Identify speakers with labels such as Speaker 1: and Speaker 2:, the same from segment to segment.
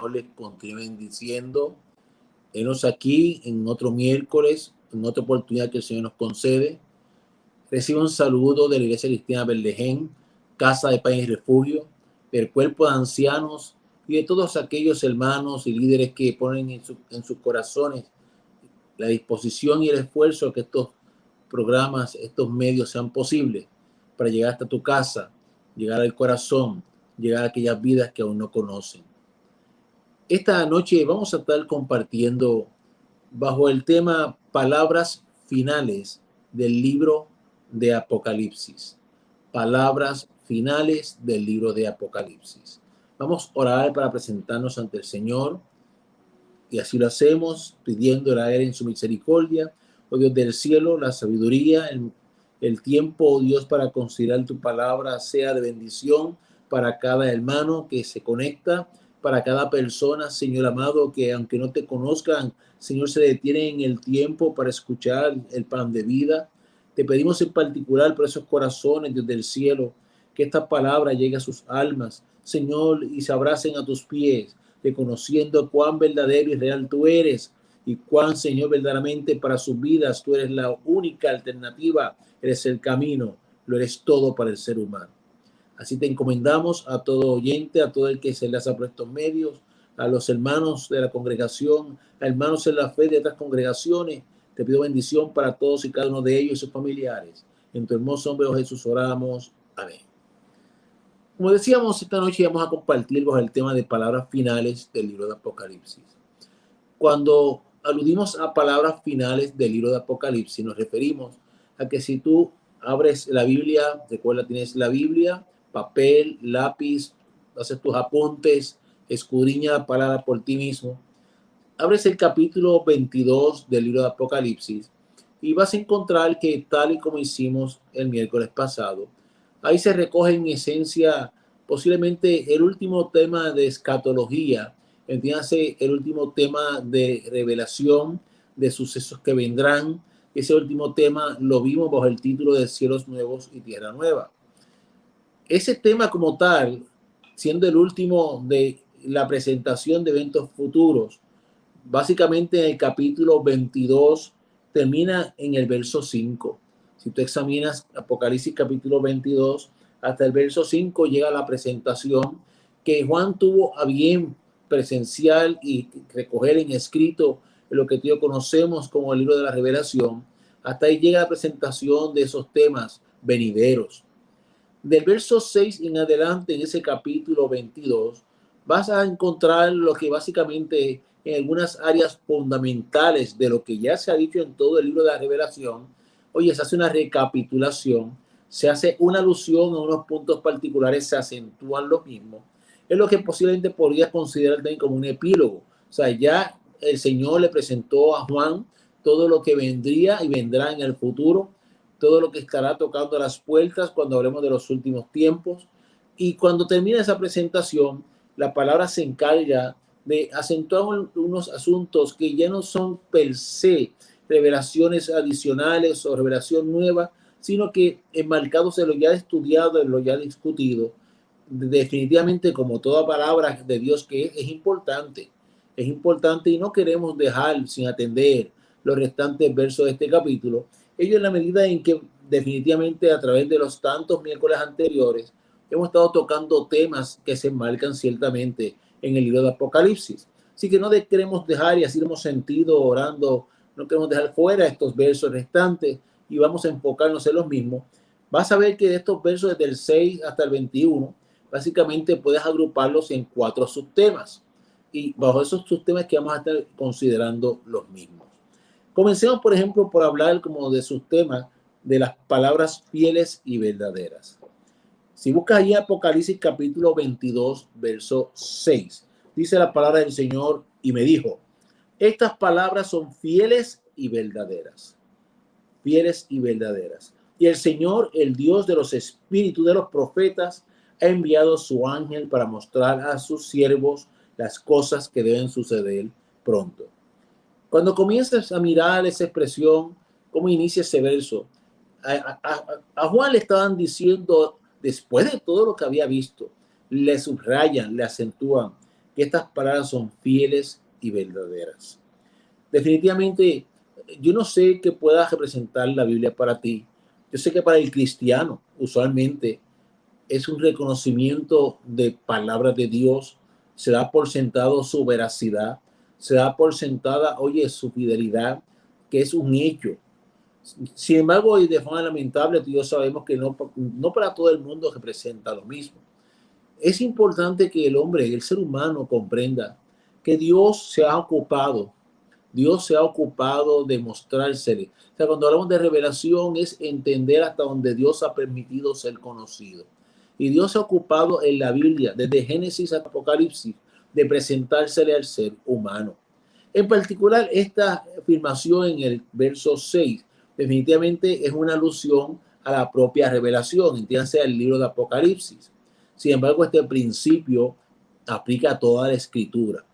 Speaker 1: Señor les continúe bendiciendo. Enos aquí en otro miércoles, en otra oportunidad que el Señor nos concede. Reciba un saludo de la Iglesia Cristiana Berlején, Casa de Paz y Refugio, del cuerpo de ancianos y de todos aquellos hermanos y líderes que ponen en sus corazones la disposición y el esfuerzo que estos programas, estos medios sean posibles para llegar hasta tu casa, llegar al corazón, llegar a aquellas vidas que aún no conocen. Esta noche vamos a estar compartiendo bajo el tema palabras finales del libro de Apocalipsis. Palabras finales del libro de Apocalipsis. Vamos a orar para presentarnos ante el Señor y así lo hacemos pidiéndole a Él en su misericordia, oh Dios del cielo, la sabiduría, el tiempo, oh Dios, para considerar tu palabra sea de bendición para cada hermano que se conecta, para cada persona, Señor amado, que aunque no te conozcan, Señor, se detiene en el tiempo para escuchar el pan de vida. Te pedimos en particular por esos corazones, Dios del cielo, que esta palabra llegue a sus almas, Señor, y se abracen a tus pies, reconociendo cuán verdadero y real tú eres y cuán, Señor, verdaderamente para sus vidas tú eres la única alternativa, eres el camino, lo eres todo para el ser humano. Así te encomendamos a todo oyente, a todo el que se les ha puesto medios, a los hermanos de la congregación, a hermanos en la fe de otras congregaciones. Te pido bendición para todos y cada uno de ellos y sus familiares. En tu hermoso nombre, oh Jesús, oramos. Amén. Como decíamos, esta noche vamos a compartir bajo el tema de palabras finales del libro de Apocalipsis. Cuando aludimos a palabras finales del libro de Apocalipsis, nos referimos a que si tú abres la Biblia, recuerda, tienes la Biblia, papel, lápiz, haces tus apuntes, escudriña la palabra por ti mismo, abres el capítulo 22 del libro de Apocalipsis y vas a encontrar que, tal y como hicimos el miércoles pasado, ahí se recoge en esencia posiblemente el último tema de escatología, entiéndase el último tema de revelación de sucesos que vendrán. Ese último tema lo vimos bajo el título de Cielos Nuevos y Tierra Nueva. Ese tema como tal, siendo el último de la presentación de eventos futuros, básicamente en el capítulo 22 termina en el verso 5. Si tú examinas Apocalipsis capítulo 22 hasta el verso 5 llega la presentación que Juan tuvo a bien presencial y recoger en escrito lo que tú conocemos como el libro de la revelación. Hasta ahí llega la presentación de esos temas venideros. Del verso 6 en adelante, en ese capítulo 22, vas a encontrar lo que básicamente en algunas áreas fundamentales de lo que ya se ha dicho en todo el libro de la revelación, oye, se hace una recapitulación, se hace una alusión a unos puntos particulares, se acentúan los mismos. Es lo que posiblemente podría considerar también como un epílogo. O sea, ya el Señor le presentó a Juan todo lo que vendría y vendrá en el futuro, todo lo que estará tocando las puertas cuando hablemos de los últimos tiempos. Y cuando termina esa presentación, la palabra se encarga de acentuar unos asuntos que ya no son per se revelaciones adicionales o revelación nueva, sino que enmarcados en lo ya estudiado, en lo ya discutido, definitivamente como toda palabra de Dios que es importante y no queremos dejar sin atender los restantes versos de este capítulo. Ello en la medida en que definitivamente a través de los tantos miércoles anteriores hemos estado tocando temas que se enmarcan ciertamente en el libro de Apocalipsis. Así que no queremos dejar, y así lo hemos sentido orando, no queremos dejar fuera estos versos restantes y vamos a enfocarnos en los mismos. Vas a ver que de estos versos desde el 6 hasta el 21, básicamente puedes agruparlos en 4 subtemas. Y bajo esos subtemas que vamos a estar considerando los mismos. Comencemos, por ejemplo, por hablar como de sus temas de las palabras fieles y verdaderas. Si buscas ahí Apocalipsis capítulo 22, verso 6, dice la palabra del Señor y me dijo, estas palabras son fieles y verdaderas. Fieles y verdaderas. Y el Señor, el Dios de los espíritus de los profetas, ha enviado su ángel para mostrar a sus siervos las cosas que deben suceder pronto. Cuando comienzas a mirar esa expresión, cómo inicia ese verso, a Juan le estaban diciendo, después de todo lo que había visto, le subrayan, le acentúan, que estas palabras son fieles y verdaderas. Definitivamente, yo no sé qué pueda representar la Biblia para ti. Yo sé que para el cristiano, usualmente, es un reconocimiento de palabras de Dios, se da por sentado su veracidad, se da por sentada, oye, su fidelidad, que es un hecho. Sin embargo, y de forma lamentable, tú y yo sabemos que no para todo el mundo representa lo mismo. Es importante que el hombre, el ser humano, comprenda que Dios se ha ocupado de mostrársele. O sea, cuando hablamos de revelación es entender hasta donde Dios ha permitido ser conocido. Y Dios se ha ocupado en la Biblia, desde Génesis a Apocalipsis, de presentársele al ser humano. En particular, esta afirmación en el verso 6 definitivamente es una alusión a la propia revelación, entiéndase el libro de Apocalipsis. Sin embargo, este principio aplica a toda la escritura.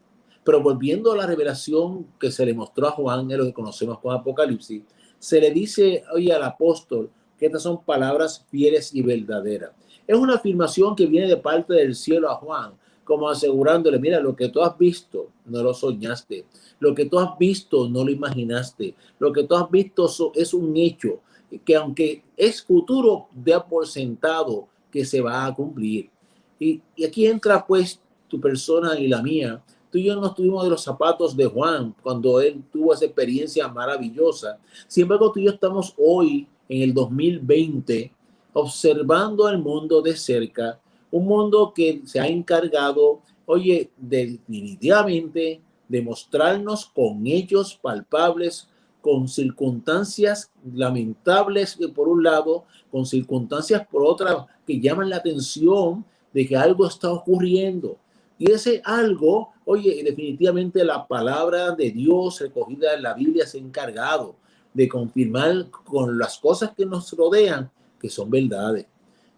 Speaker 1: Pero volviendo a la revelación que se le mostró a Juan, en lo que conocemos como Apocalipsis, se le dice hoy al apóstol que estas son palabras fieles y verdaderas. Es una afirmación que viene de parte del cielo a Juan, como asegurándole, mira, lo que tú has visto no lo soñaste, lo que tú has visto no lo imaginaste, lo que tú has visto es un hecho que aunque es futuro, da por sentado que se va a cumplir. Y aquí entra pues tu persona y la mía. Tú y yo no estuvimos de los zapatos de Juan cuando él tuvo esa experiencia maravillosa. Sin embargo, tú y yo estamos hoy en el 2020 observando el mundo de cerca, un mundo que se ha encargado, oye, definitivamente de mostrarnos con hechos palpables, con circunstancias lamentables por un lado, con circunstancias por otra que llaman la atención de que algo está ocurriendo. Y ese algo, oye, definitivamente la palabra de Dios recogida en la Biblia se ha encargado de confirmar con las cosas que nos rodean que son verdades.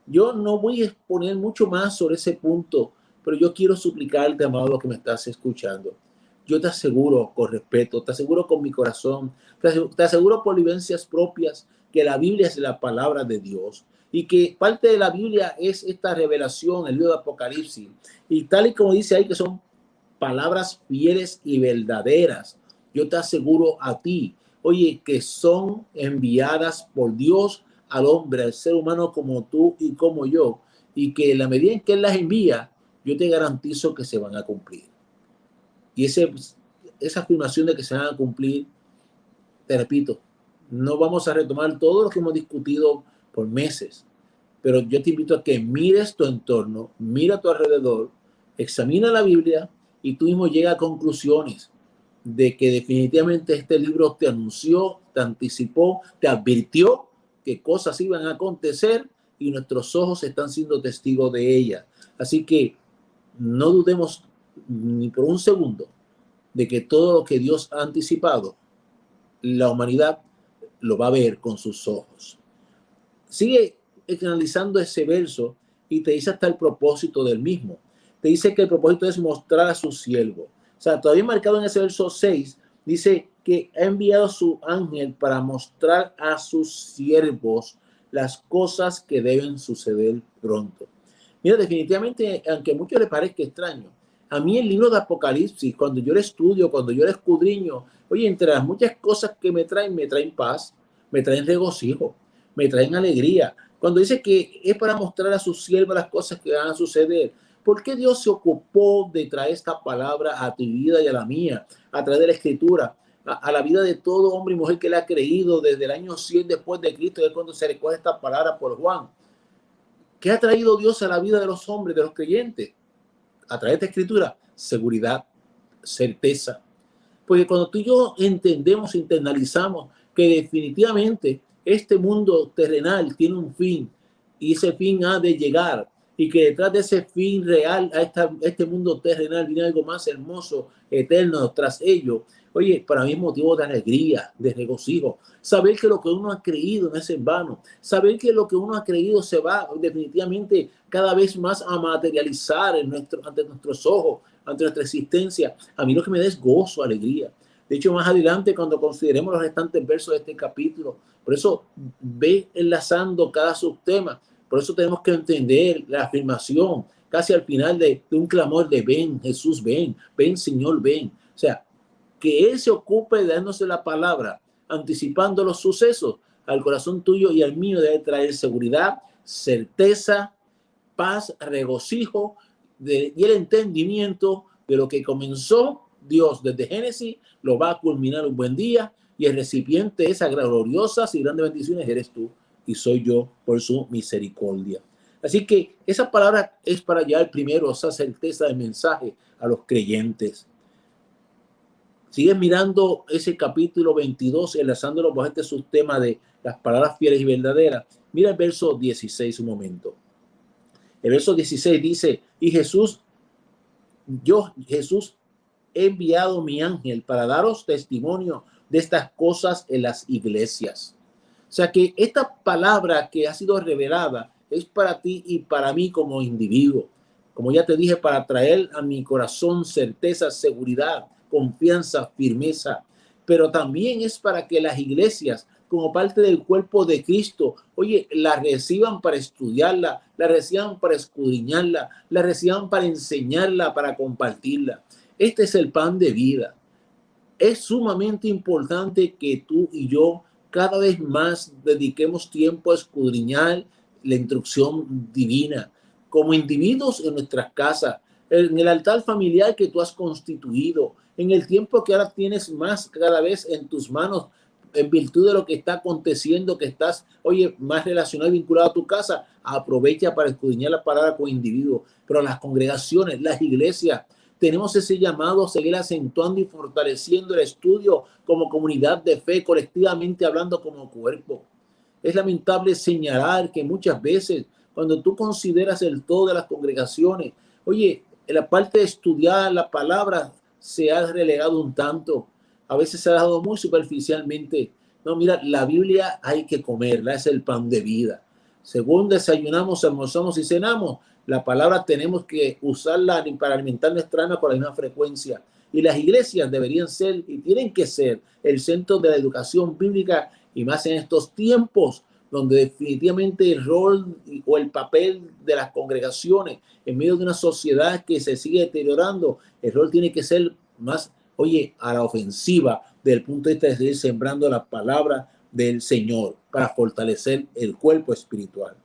Speaker 1: Yo no voy a exponer mucho más sobre ese punto, pero yo quiero suplicarte, amado, que me estás escuchando. Yo te aseguro con respeto, te aseguro con mi corazón, te aseguro por vivencias propias que la Biblia es la palabra de Dios y que parte de la Biblia es esta revelación, el libro de Apocalipsis. Y tal y como dice ahí que son palabras fieles y verdaderas, yo te aseguro a ti, oye, que son enviadas por Dios al hombre, al ser humano como tú y como yo, y que en la medida en que Él las envía, yo te garantizo que se van a cumplir. Y esa afirmación de que se van a cumplir, te repito, no vamos a retomar todo lo que hemos discutido por meses, pero yo te invito a que mires tu entorno, mira a tu alrededor, examina la Biblia y tú mismo llega a conclusiones de que definitivamente este libro te anunció, te anticipó, te advirtió que cosas iban a acontecer y nuestros ojos están siendo testigos de ellas. Así que no dudemos ni por un segundo de que todo lo que Dios ha anticipado, la humanidad lo va a ver con sus ojos. Sigue analizando ese verso y te dice hasta el propósito del mismo. Te dice que el propósito es mostrar a su siervo. O sea, todavía marcado en ese verso 6, dice que ha enviado a su ángel para mostrar a sus siervos las cosas que deben suceder pronto. Mira, definitivamente, aunque a muchos les parezca extraño, a mí el libro de Apocalipsis, cuando yo lo estudio, cuando yo lo escudriño, oye, entre las muchas cosas que me traen paz, me traen regocijo, me traen alegría. Cuando dice que es para mostrar a sus siervos las cosas que van a suceder, ¿por qué Dios se ocupó de traer esta palabra a tu vida y a la mía, a través de la Escritura, a la vida de todo hombre y mujer que le ha creído desde el año 100 después de Cristo, es cuando se recoge esta palabra por Juan? ¿Qué ha traído Dios a la vida de los hombres, de los creyentes? A través de esta Escritura, seguridad, certeza. Porque cuando tú y yo entendemos, internalizamos que definitivamente este mundo terrenal tiene un fin y ese fin ha de llegar y que detrás de ese fin real a este mundo terrenal viene algo más hermoso, eterno, tras ello. Oye, para mí es motivo de alegría, de regocijo. Saber que lo que uno ha creído no es en vano. Saber que lo que uno ha creído se va definitivamente cada vez más a materializar ante nuestros ojos, ante nuestra existencia. A mí lo que me da es gozo, alegría. De hecho, más adelante, cuando consideremos los restantes versos de este capítulo, por eso ve enlazando cada subtema. Por eso tenemos que entender la afirmación casi al final de un clamor de ven, Jesús, ven, ven, Señor, ven. O sea, que Él se ocupe de darnos la palabra, anticipando los sucesos al corazón tuyo y al mío, debe traer seguridad, certeza, paz, regocijo y el entendimiento de lo que comenzó Dios desde Génesis, lo va a culminar un buen día, y el recipiente de esas gloriosas y grandes bendiciones eres tú y soy yo por su misericordia. Así que esa palabra es para llevar primero esa certeza del mensaje a los creyentes. Sigues mirando ese capítulo 22, enlazándolo bajo este subtema de las palabras fieles y verdaderas. Mira el verso 16 un momento. El verso 16 dice, y Jesús he enviado mi ángel para daros testimonio de estas cosas en las iglesias. O sea que esta palabra que ha sido revelada es para ti y para mí como individuo. Como ya te dije, para traer a mi corazón certeza, seguridad, confianza, firmeza. Pero también es para que las iglesias, como parte del cuerpo de Cristo, oye, la reciban para estudiarla, la reciban para escudriñarla, la reciban para enseñarla, para compartirla. Este es el pan de vida. Es sumamente importante que tú y yo cada vez más dediquemos tiempo a escudriñar la instrucción divina, como individuos en nuestras casas, en el altar familiar que tú has constituido, en el tiempo que ahora tienes más cada vez en tus manos, en virtud de lo que está aconteciendo, que estás, oye, más relacionado y vinculado a tu casa, aprovecha para escudriñar la palabra con individuos, pero las congregaciones, las iglesias, tenemos ese llamado a seguir acentuando y fortaleciendo el estudio como comunidad de fe, colectivamente hablando como cuerpo. Es lamentable señalar que muchas veces cuando tú consideras el todo de las congregaciones, oye, en la parte de estudiar la palabra se ha relegado un tanto. A veces se ha dado muy superficialmente. No, mira, la Biblia hay que comerla, es el pan de vida. Según desayunamos, almorzamos y cenamos, la palabra tenemos que usarla para alimentar nuestra alma con la misma frecuencia. Y las iglesias deberían ser y tienen que ser el centro de la educación bíblica, y más en estos tiempos donde definitivamente el rol o el papel de las congregaciones en medio de una sociedad que se sigue deteriorando, el rol tiene que ser más, oye, a la ofensiva desde el punto de vista de seguir sembrando la palabra del Señor para fortalecer el cuerpo espiritual.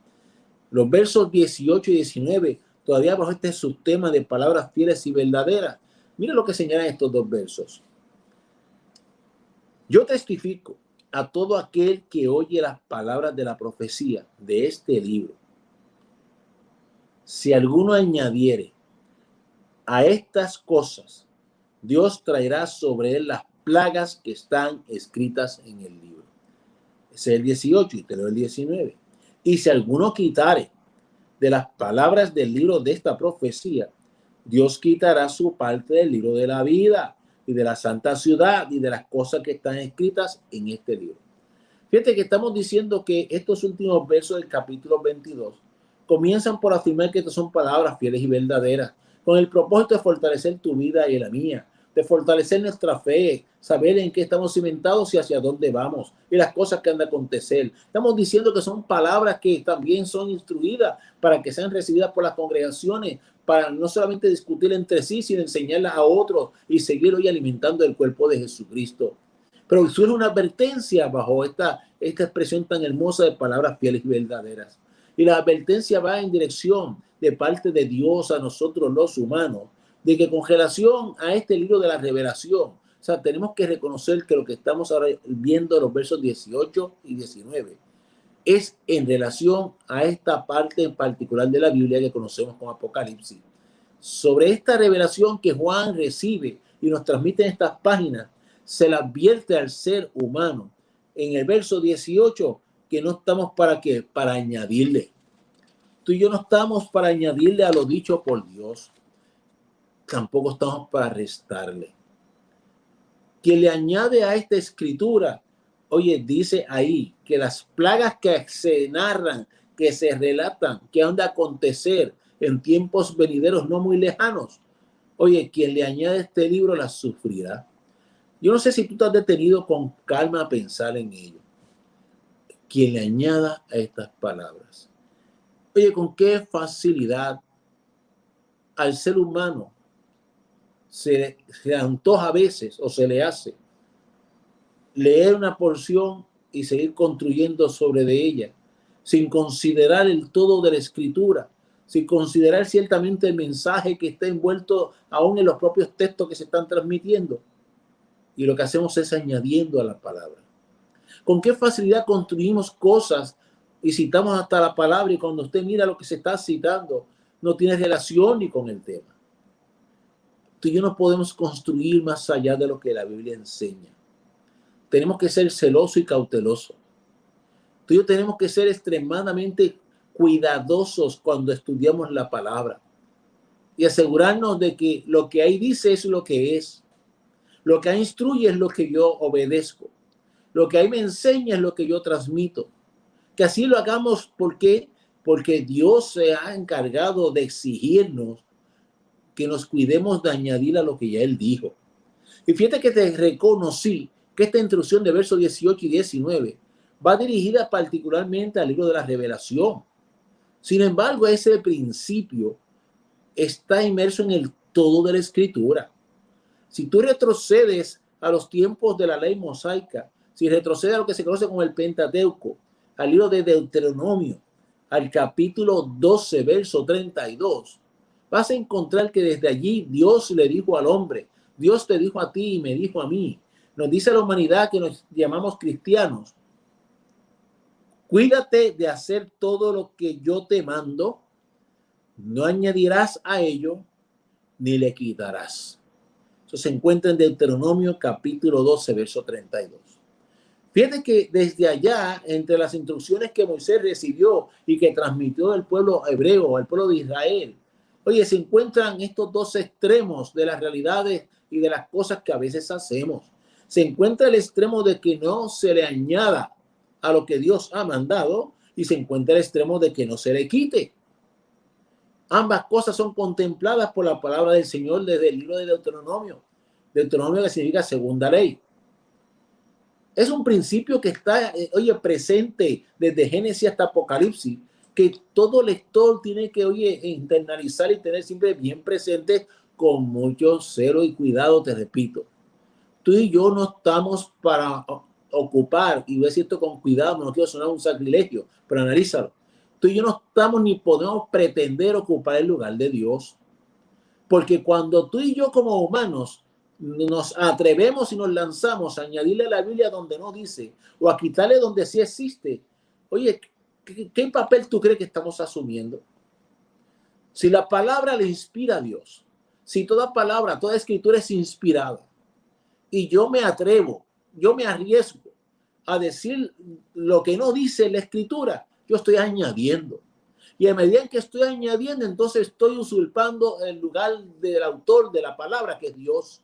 Speaker 1: Los versos 18 y 19, todavía bajo este subtema de palabras fieles y verdaderas. Mira lo que señalan estos dos versos. Yo testifico a todo aquel que oye las palabras de la profecía de este libro. Si alguno añadiere a estas cosas, Dios traerá sobre él las plagas que están escritas en el libro. Ese es el 18 y te leo el 19. Y si alguno quitare de las palabras del libro de esta profecía, Dios quitará su parte del libro de la vida y de la santa ciudad y de las cosas que están escritas en este libro. Fíjate que estamos diciendo que estos últimos versos del capítulo 22 comienzan por afirmar que estas son palabras fieles y verdaderas, con el propósito de fortalecer tu vida y la mía, de fortalecer nuestra fe, saber en qué estamos cimentados y hacia dónde vamos, y las cosas que han de acontecer. Estamos diciendo que son palabras que también son instruidas para que sean recibidas por las congregaciones, para no solamente discutir entre sí, sino enseñarlas a otros y seguir hoy alimentando el cuerpo de Jesucristo. Pero surge una advertencia bajo esta expresión tan hermosa de palabras fieles y verdaderas. Y la advertencia va en dirección de parte de Dios a nosotros los humanos, de que con relación a este libro de la revelación, o sea, tenemos que reconocer que lo que estamos ahora viendo en los versos 18 y 19 es en relación a esta parte en particular de la Biblia que conocemos como Apocalipsis. Sobre esta revelación que Juan recibe y nos transmite en estas páginas, se le advierte al ser humano en el verso 18 que no estamos para qué, para añadirle. Tú y yo no estamos para añadirle a lo dicho por Dios. Tampoco estamos para restarle. Quien le añade a esta escritura, oye, dice ahí que las plagas que se narran, que se relatan, que han de acontecer en tiempos venideros no muy lejanos, oye, quien le añade este libro las sufrirá. Yo no sé si tú te has detenido con calma a pensar en ello. Quien le añada a estas palabras. Oye, con qué facilidad al ser humano se antoja a veces o se le hace leer una porción y seguir construyendo sobre de ella, sin considerar el todo de la escritura, sin considerar ciertamente el mensaje que está envuelto aún en los propios textos que se están transmitiendo. Y lo que hacemos es añadiendo a la palabra. Con qué facilidad construimos cosas y citamos hasta la palabra, y cuando usted mira lo que se está citando, no tiene relación ni con el tema. Tú y yo no podemos construir más allá de lo que la Biblia enseña. Tenemos que ser celosos y cautelosos. Tú y yo tenemos que ser extremadamente cuidadosos cuando estudiamos la palabra y asegurarnos de que lo que ahí dice es lo que es. Lo que ahí instruye es lo que yo obedezco. Lo que ahí me enseña es lo que yo transmito. Que así lo hagamos. ¿Por qué? Porque Dios se ha encargado de exigirnos que nos cuidemos de añadir a lo que ya Él dijo. Y fíjate que te reconocí que esta instrucción de versos 18 y 19 va dirigida particularmente al libro de la Revelación. Sin embargo, ese principio está inmerso en el todo de la Escritura. Si tú retrocedes a los tiempos de la ley mosaica, si retrocedes a lo que se conoce como el Pentateuco, al libro de Deuteronomio, al capítulo 12, verso 32, vas a encontrar que desde allí Dios le dijo al hombre, Dios te dijo a ti y me dijo a mí, nos dice a la humanidad que nos llamamos cristianos, cuídate de hacer todo lo que yo te mando, no añadirás a ello ni le quitarás. Eso se encuentra en Deuteronomio capítulo 12, verso 32. Fíjate que desde allá, entre las instrucciones que Moisés recibió y que transmitió al pueblo hebreo, al pueblo de Israel, oye, se encuentran estos dos extremos de las realidades y de las cosas que a veces hacemos. Se encuentra el extremo de que no se le añada a lo que Dios ha mandado y se encuentra el extremo de que no se le quite. Ambas cosas son contempladas por la palabra del Señor desde el libro de Deuteronomio. Deuteronomio que significa segunda ley. Es un principio que está, oye, presente desde Génesis hasta Apocalipsis, que todo lector tiene que, oye, internalizar y tener siempre bien presente con mucho celo y cuidado, te repito. Tú y yo no estamos para ocupar, y voy a decir esto con cuidado, no quiero sonar un sacrilegio, pero analízalo. Tú y yo no estamos ni podemos pretender ocupar el lugar de Dios. Porque cuando tú y yo como humanos nos atrevemos y nos lanzamos a añadirle a la Biblia donde no dice o a quitarle donde sí existe, oye, ¿qué papel tú crees que estamos asumiendo? Si la palabra le inspira a Dios, si toda palabra, toda escritura es inspirada y yo me atrevo, yo me arriesgo a decir lo que no dice la escritura, yo estoy añadiendo. Y a medida que estoy añadiendo, entonces estoy usurpando el lugar del autor de la palabra, que es Dios.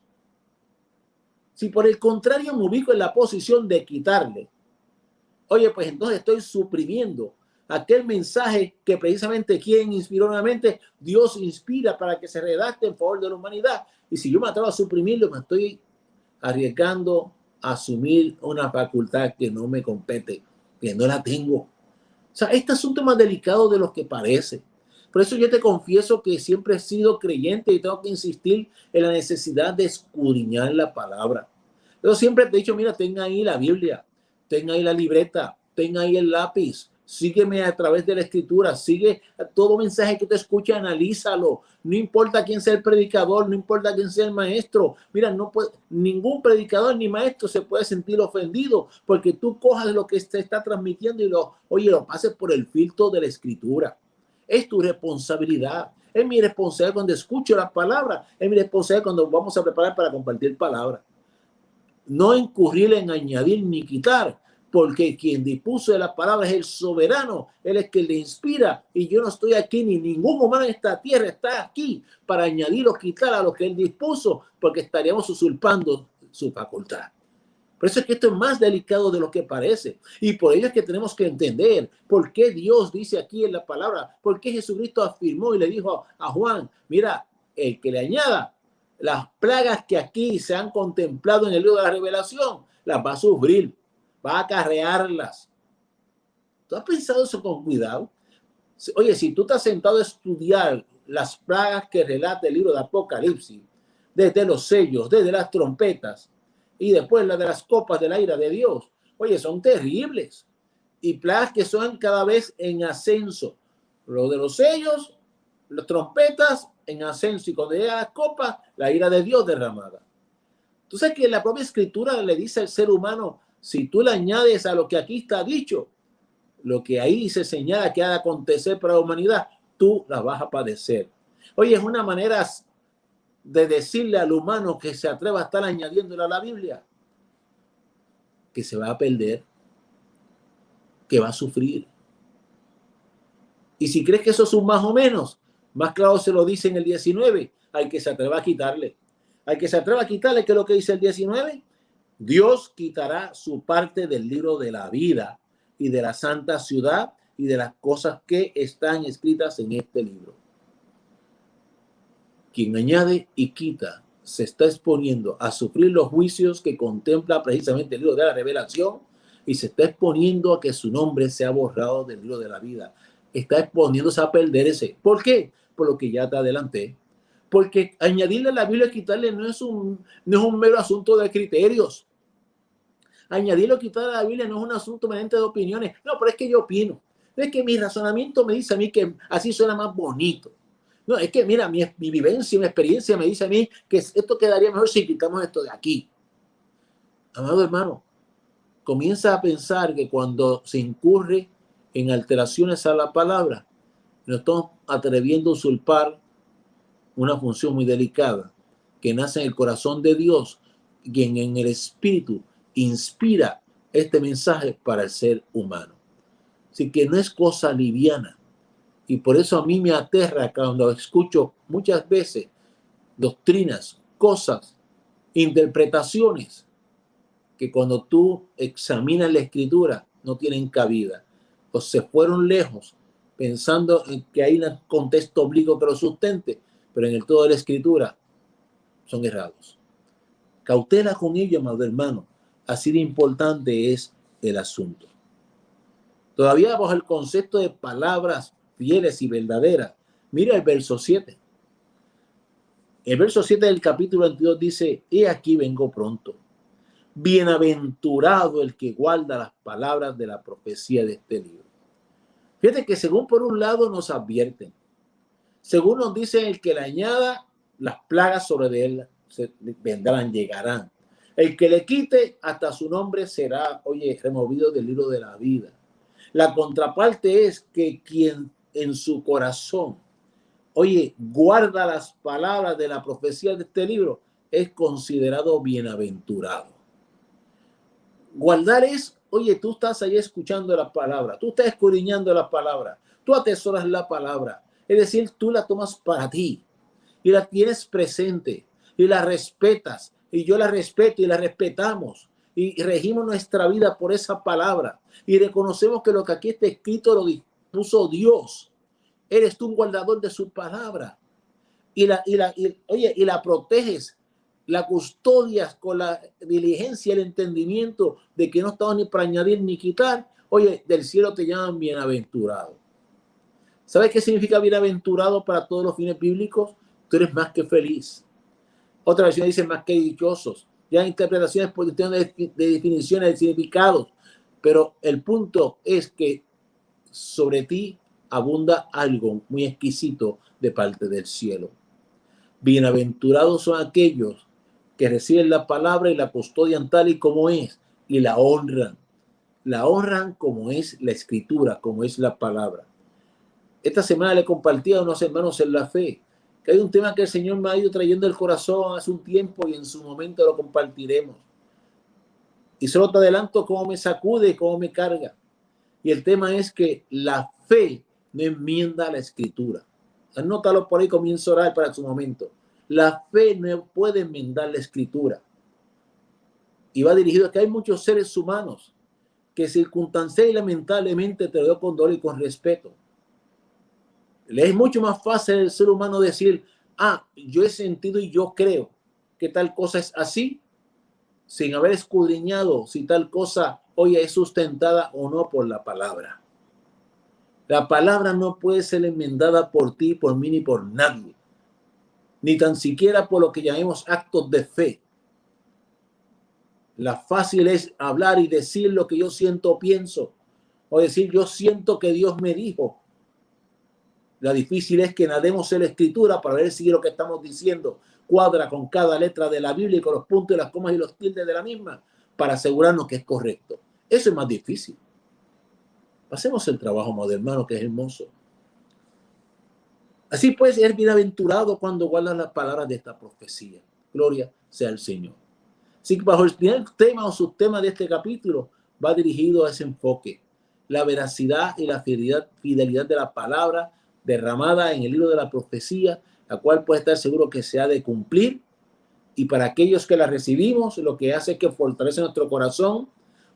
Speaker 1: Si por el contrario me ubico en la posición de quitarle, oye, pues entonces estoy suprimiendo aquel mensaje que precisamente quien inspiró nuevamente, Dios inspira para que se redacte en favor de la humanidad. Y si yo me atrevo a suprimirlo, me estoy arriesgando a asumir una facultad que no me compete, que no la tengo. O sea, este asunto es más delicado de lo que parece. Por eso yo te confieso que siempre he sido creyente y tengo que insistir en la necesidad de escudriñar la palabra. Yo siempre te he dicho, mira, tenga ahí la Biblia, tenga ahí la libreta, tenga ahí el lápiz, sígueme a través de la escritura, sigue todo mensaje que te escucha, analízalo. No importa quién sea el predicador, no importa quién sea el maestro. Mira, no puede, ningún predicador ni maestro se puede sentir ofendido porque tú cojas lo que se está transmitiendo y lo pases por el filtro de la escritura. Es tu responsabilidad. Es mi responsabilidad cuando escucho la palabra. Es mi responsabilidad cuando vamos a preparar para compartir palabra. No incurrir en añadir ni quitar, porque quien dispuso de la palabra es el soberano, él es quien le inspira, y yo no estoy aquí, ni ningún humano en esta tierra está aquí para añadir o quitar a lo que él dispuso, porque estaríamos usurpando su facultad. Por eso es que esto es más delicado de lo que parece, y por ello es que tenemos que entender por qué Dios dice aquí en la palabra, por qué Jesucristo afirmó y le dijo a Juan, mira, el que le añada las plagas que aquí se han contemplado en el libro de la Revelación, las va a sufrir, va a acarrearlas. ¿Tú has pensado eso con cuidado? Oye, si tú te has sentado a estudiar las plagas que relata el libro de Apocalipsis, desde los sellos, desde las trompetas y después la de las copas de la ira de Dios, oye, son terribles. Y plagas que son cada vez en ascenso. Lo de los sellos, las trompetas en ascenso, y cuando llega las copas, la ira de Dios derramada. Entonces, que la propia escritura le dice al ser humano, si tú le añades a lo que aquí está dicho, lo que ahí se señala que ha de acontecer para la humanidad, tú la vas a padecer. Oye, es una manera de decirle al humano que se atreva a estar añadiéndole a la Biblia que se va a perder, que va a sufrir. Y si crees que eso es un más o menos, más claro se lo dice en el 19, al que se atreva a quitarle. Al que se atreva a quitarle, ¿qué es lo que dice el 19? Dios quitará su parte del libro de la vida y de la santa ciudad y de las cosas que están escritas en este libro. Quien añade y quita se está exponiendo a sufrir los juicios que contempla precisamente el libro de la revelación y se está exponiendo a que su nombre sea borrado del libro de la vida. Está exponiéndose a perderse. ¿Por qué? Por lo que ya te adelanté. Porque añadirle a la Biblia y quitarle no es un mero asunto de criterios. Añadirlo o quitar a la Biblia no es un asunto meramente de opiniones. No, pero es que yo opino. Es que mi razonamiento me dice a mí que así suena más bonito. No, es que mira, mi vivencia, mi experiencia me dice a mí que esto quedaría mejor si quitamos esto de aquí. Amado hermano, comienza a pensar que cuando se incurre en alteraciones a la palabra, nos estamos atreviendo a usurpar una función muy delicada que nace en el corazón de Dios, quien en el Espíritu inspira este mensaje para el ser humano. Así que no es cosa liviana. Y por eso a mí me aterra cuando escucho muchas veces doctrinas, cosas, interpretaciones que cuando tú examinas la escritura no tienen cabida o se fueron lejos pensando en que hay un contexto obligo que lo sustente, pero en el todo de la escritura son errados. Cautela con ello, amado hermano. Así de importante es el asunto. Todavía bajo el concepto de palabras fieles y verdaderas. Mira el verso 7. El verso 7 del capítulo 22 dice, he aquí vengo pronto. Bienaventurado el que guarda las palabras de la profecía de este libro. Fíjate que según por un lado nos advierten, según nos dice el que le añada, las plagas sobre él vendrán, llegarán. El que le quite, hasta su nombre será, oye, removido del libro de la vida. La contraparte es que quien en su corazón, oye, guarda las palabras de la profecía de este libro, es considerado bienaventurado. Guardar es, oye, tú estás ahí escuchando la palabra, tú estás escudriñando la palabra, tú atesoras la palabra, es decir, tú la tomas para ti y la tienes presente y la respetas y yo la respeto y la respetamos y regimos nuestra vida por esa palabra y reconocemos que lo que aquí está escrito lo dispuso Dios. Eres tú un guardador de su palabra y la proteges, la custodias con la diligencia y el entendimiento de que no estamos ni para añadir ni quitar. Oye, del cielo te llaman bienaventurado. ¿Sabes qué significa bienaventurado para todos los fines bíblicos? Tú eres más que feliz. Otra versión dice más que dichosos. Ya hay interpretaciones por cuestiones de definiciones de significados. Pero el punto es que sobre ti abunda algo muy exquisito de parte del cielo. Bienaventurados son aquellos que reciben la palabra y la custodian tal y como es y la honran. La honran como es la escritura, como es la palabra. Esta semana le compartí a unos hermanos en la fe que hay un tema que el Señor me ha ido trayendo al corazón hace un tiempo y en su momento lo compartiremos. Y solo te adelanto cómo me sacude y cómo me carga. Y el tema es que la fe no enmienda la escritura. Anótalo por ahí, comienzo a orar para su momento. La fe no puede enmendar la escritura. Y va dirigido a que hay muchos seres humanos que circunstancial y lamentablemente te lo doy con dolor y con respeto. Le es mucho más fácil al ser humano decir, yo he sentido y yo creo que tal cosa es así, sin haber escudriñado si tal cosa hoy es sustentada o no por la palabra. La palabra no puede ser enmendada por ti, por mí, ni por nadie. Ni tan siquiera por lo que llamemos actos de fe. La fácil es hablar y decir lo que yo siento o pienso. O decir, yo siento que Dios me dijo. La difícil es que nademos en la escritura para ver si lo que estamos diciendo cuadra con cada letra de la Biblia y con los puntos y las comas y los tildes de la misma para asegurarnos que es correcto. Eso es más difícil. Hacemos el trabajo, amado hermano, que es hermoso. Así pues, es bienaventurado cuando guarda las palabras de esta profecía. Gloria sea al Señor. Así que bajo el primer tema o subtema de este capítulo va dirigido a ese enfoque. La veracidad y la fidelidad de la palabra derramada en el libro de la profecía, la cual puede estar seguro que se ha de cumplir. Y para aquellos que la recibimos, lo que hace es que fortalece nuestro corazón,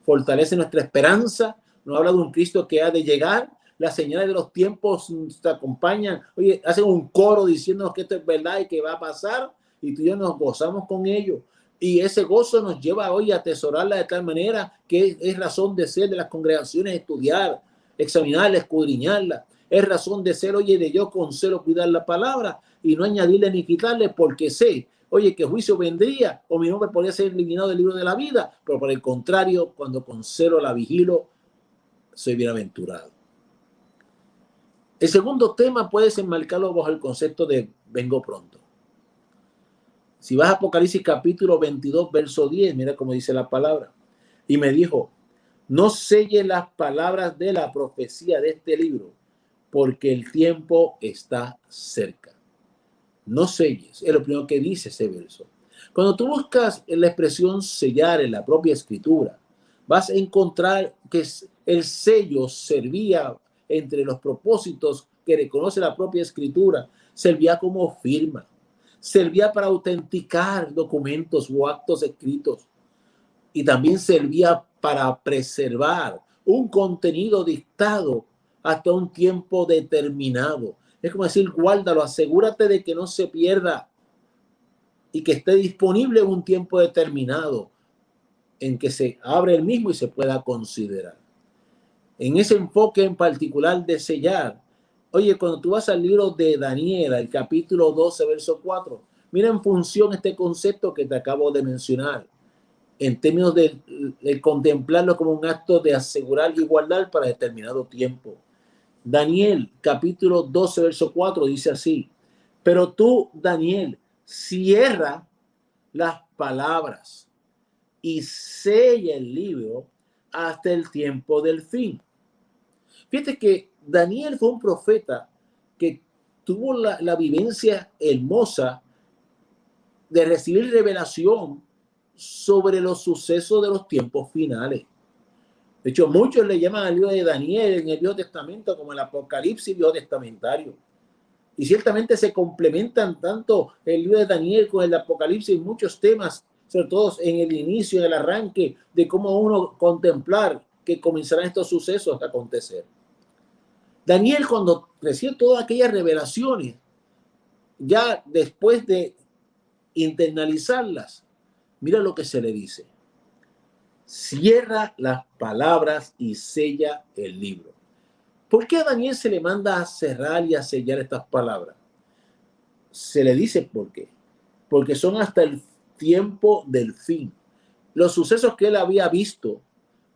Speaker 1: fortalece nuestra esperanza. Nos habla de un Cristo que ha de llegar. Las señales de los tiempos te acompañan. Oye, hacen un coro diciéndonos que esto es verdad y que va a pasar. Y tú y yo nos gozamos con ello. Y ese gozo nos lleva hoy a atesorarla de tal manera que es razón de ser de las congregaciones estudiar, examinarla, escudriñarla. Es razón de ser, oye, de yo con celo cuidar la palabra y no añadirle ni quitarle porque sé, oye, que juicio vendría o mi nombre podría ser eliminado del libro de la vida. Pero por el contrario, cuando con celo la vigilo, soy bienaventurado. El segundo tema puedes enmarcarlo bajo el concepto de vengo pronto. Si vas a Apocalipsis capítulo 22, verso 10, mira cómo dice la palabra. Y me dijo, no selle las palabras de la profecía de este libro, porque el tiempo está cerca. No selles, es lo primero que dice ese verso. Cuando tú buscas la expresión sellar en la propia escritura, vas a encontrar que el sello servía entre los propósitos que reconoce la propia escritura, servía como firma. Servía para autenticar documentos o actos escritos y también servía para preservar un contenido dictado hasta un tiempo determinado. Es como decir, guárdalo, asegúrate de que no se pierda y que esté disponible en un tiempo determinado en que se abre el mismo y se pueda considerar. En ese enfoque en particular de sellar, oye, cuando tú vas al libro de Daniel, el capítulo 12, verso 4, mira en función este concepto que te acabo de mencionar, en términos de contemplarlo como un acto de asegurar igualdad para determinado tiempo. Daniel, capítulo 12, verso 4, dice así, pero tú, Daniel, cierra las palabras y sella el libro hasta el tiempo del fin. Fíjate que Daniel fue un profeta que tuvo la vivencia hermosa de recibir revelación sobre los sucesos de los tiempos finales. De hecho, muchos le llaman al libro de Daniel en el Viejo Testamento como el Apocalipsis Viejo Testamentario. Y ciertamente se complementan tanto el libro de Daniel con el Apocalipsis en muchos temas, sobre todo en el inicio, en el arranque, de cómo uno contemplar que comenzarán estos sucesos a acontecer. Daniel, cuando recibe todas aquellas revelaciones, ya después de internalizarlas, mira lo que se le dice. Cierra las palabras y sella el libro. ¿Por qué a Daniel se le manda a cerrar y a sellar estas palabras? Se le dice por qué. Porque son hasta el tiempo del fin. Los sucesos que él había visto,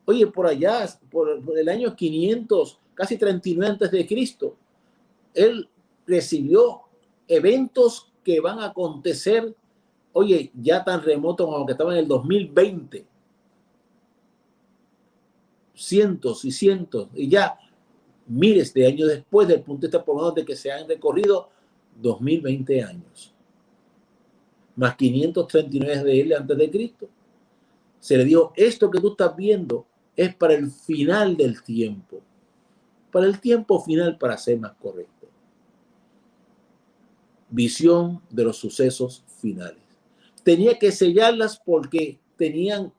Speaker 1: oye, por allá, por el año 500, casi 39 antes de Cristo, él recibió eventos que van a acontecer, oye, ya tan remotos como que estaban en el 2020. Cientos y cientos, y ya miles de años después del punto de vista por lo menos de que se han recorrido 2020 años. Más 539 de él antes de Cristo. Se le dijo, esto que tú estás viendo es para el final del tiempo. Para el tiempo final, para ser más correcto. Visión de los sucesos finales. Tenía que sellarlas porque tenían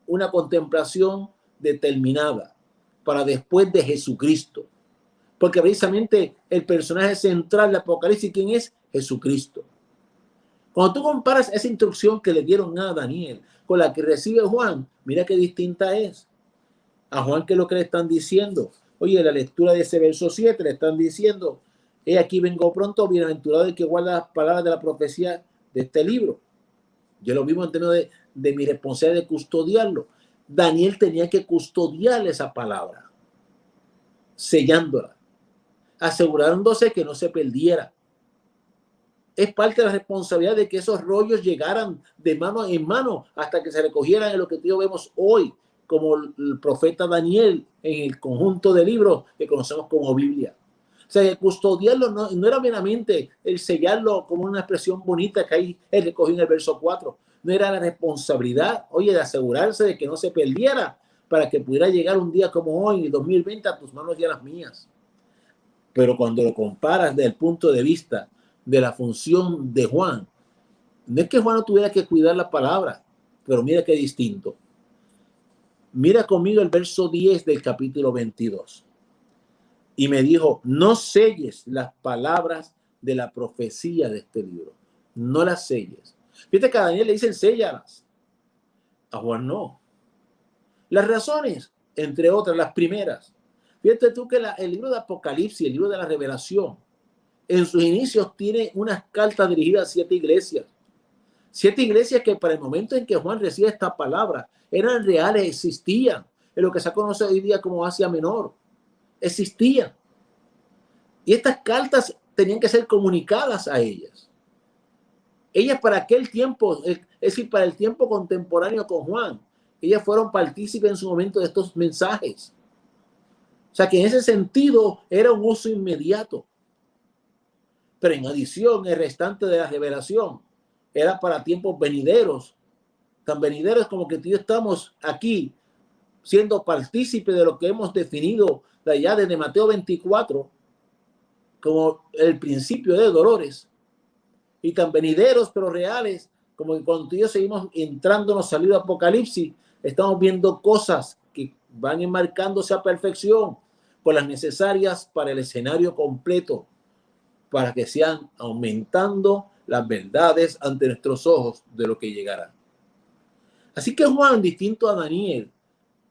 Speaker 1: una contemplación determinada para después de Jesucristo. Porque precisamente el personaje central del Apocalipsis, ¿quién es? Jesucristo. Cuando tú comparas esa instrucción que le dieron a Daniel con la que recibe Juan, mira qué distinta es. A Juan, ¿qué es lo que le están diciendo? Oye, la lectura de ese verso 7 le están diciendo, he aquí vengo pronto, bienaventurado el que guarda las palabras de la profecía de este libro. Yo lo mismo en términos de mi responsabilidad de custodiarlo. Daniel tenía que custodiar esa palabra, sellándola, asegurándose que no se perdiera. Es parte de la responsabilidad de que esos rollos llegaran de mano en mano hasta que se recogieran en lo que tú vemos hoy, como el profeta Daniel en el conjunto de libros que conocemos como Biblia. O sea, el custodiarlo no era meramente el sellarlo como una expresión bonita que ahí él recogió en el verso 4. No era la responsabilidad, oye, de asegurarse de que no se perdiera para que pudiera llegar un día como hoy, 2020, a tus manos y a las mías. Pero cuando lo comparas desde el punto de vista de la función de Juan, no es que Juan no tuviera que cuidar la palabra, pero mira qué distinto. Mira conmigo el verso 10 del capítulo 22. Y me dijo, no selles las palabras de la profecía de este libro. No las selles. Fíjate que a Daniel le dicen séllalas. A Juan no. Las razones, entre otras, las primeras. Fíjate tú que el libro de Apocalipsis, el libro de la Revelación, en sus inicios tiene unas cartas dirigidas a 7 iglesias. 7 iglesias que para el momento en que Juan recibe esta palabra eran reales, existían. En lo que se conoce hoy día como Asia Menor. Existían. Y estas cartas tenían que ser comunicadas a ellas. Ellas para aquel tiempo, es decir, para el tiempo contemporáneo con Juan, ellas fueron partícipes en su momento de estos mensajes. O sea que en ese sentido era un uso inmediato. Pero en adición, el restante de la revelación era para tiempos venideros, tan venideros como que tú y yo estamos aquí siendo partícipes de lo que hemos definido de allá desde Mateo 24 como el principio de dolores, y tan venideros pero reales como que cuando tú y yo seguimos entrándonos salido Apocalipsis, estamos viendo cosas que van enmarcándose a perfección por las necesarias para el escenario completo, para que sean aumentando las verdades ante nuestros ojos de lo que llegará. Así que Juan, distinto a Daniel,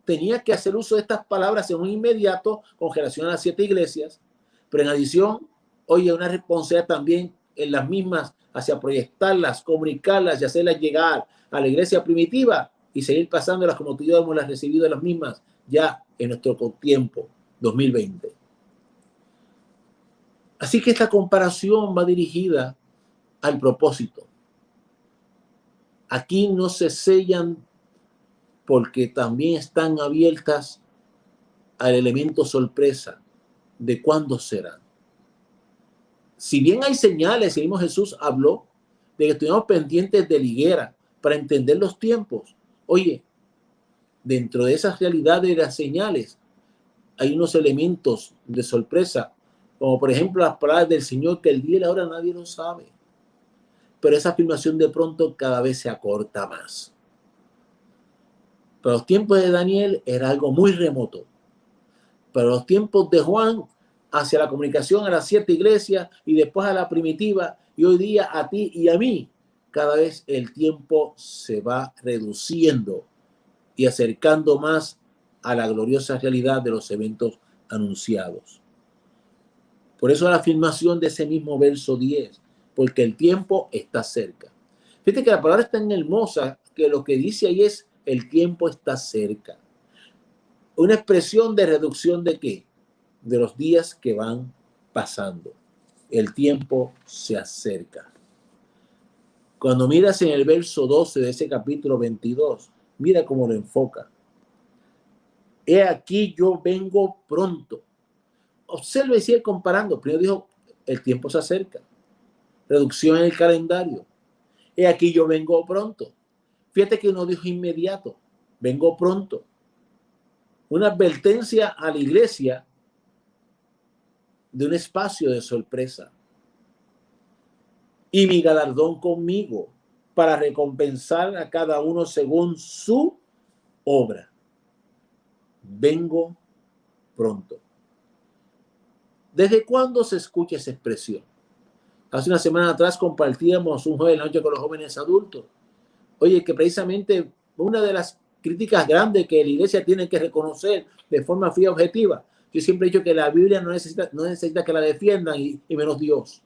Speaker 1: tenía que hacer uso de estas palabras en un inmediato con relación a las 7 iglesias, pero en adición, oye, una responsabilidad también en las mismas hacia proyectarlas, comunicarlas y hacerlas llegar a la iglesia primitiva y seguir pasándolas como tú y yo hemos las recibido las mismas ya en nuestro tiempo 2020. Así que esta comparación va dirigida al propósito. Aquí no se sellan porque también están abiertas al elemento sorpresa de cuándo será. Si bien hay señales, y mismo Jesús habló de que estuvimos pendientes de la higuera para entender los tiempos. Oye, dentro de esas realidades de las señales hay unos elementos de sorpresa, como por ejemplo las palabras del Señor, que el día y la hora nadie lo sabe. Pero esa afirmación de pronto cada vez se acorta más. Para los tiempos de Daniel era algo muy remoto. Para los tiempos de Juan, hacia la comunicación a las 7 iglesias y después a la primitiva, y hoy día a ti y a mí, cada vez el tiempo se va reduciendo y acercando más a la gloriosa realidad de los eventos anunciados. Por eso la afirmación de ese mismo verso 10, porque el tiempo está cerca. Fíjate que la palabra es tan hermosa que lo que dice ahí es el tiempo está cerca. Una expresión de reducción de ¿qué? De los días que van pasando. El tiempo se acerca. Cuando miras en el verso 12 de ese capítulo 22, mira cómo lo enfoca. He aquí yo vengo pronto. Observe y sigue comparando. Primero dijo, el tiempo se acerca. Reducción en el calendario. He aquí yo vengo pronto. Fíjate que no dijo inmediato. Vengo pronto. Una advertencia a la iglesia de un espacio de sorpresa. Y mi galardón conmigo para recompensar a cada uno según su obra. Vengo pronto. ¿Desde cuándo se escucha esa expresión? Hace una semana atrás compartíamos un jueves de la noche con los jóvenes adultos. Oye, que precisamente una de las críticas grandes que la iglesia tiene que reconocer de forma fría y objetiva Yo siempre he dicho que la Biblia no necesita que la defiendan y menos Dios.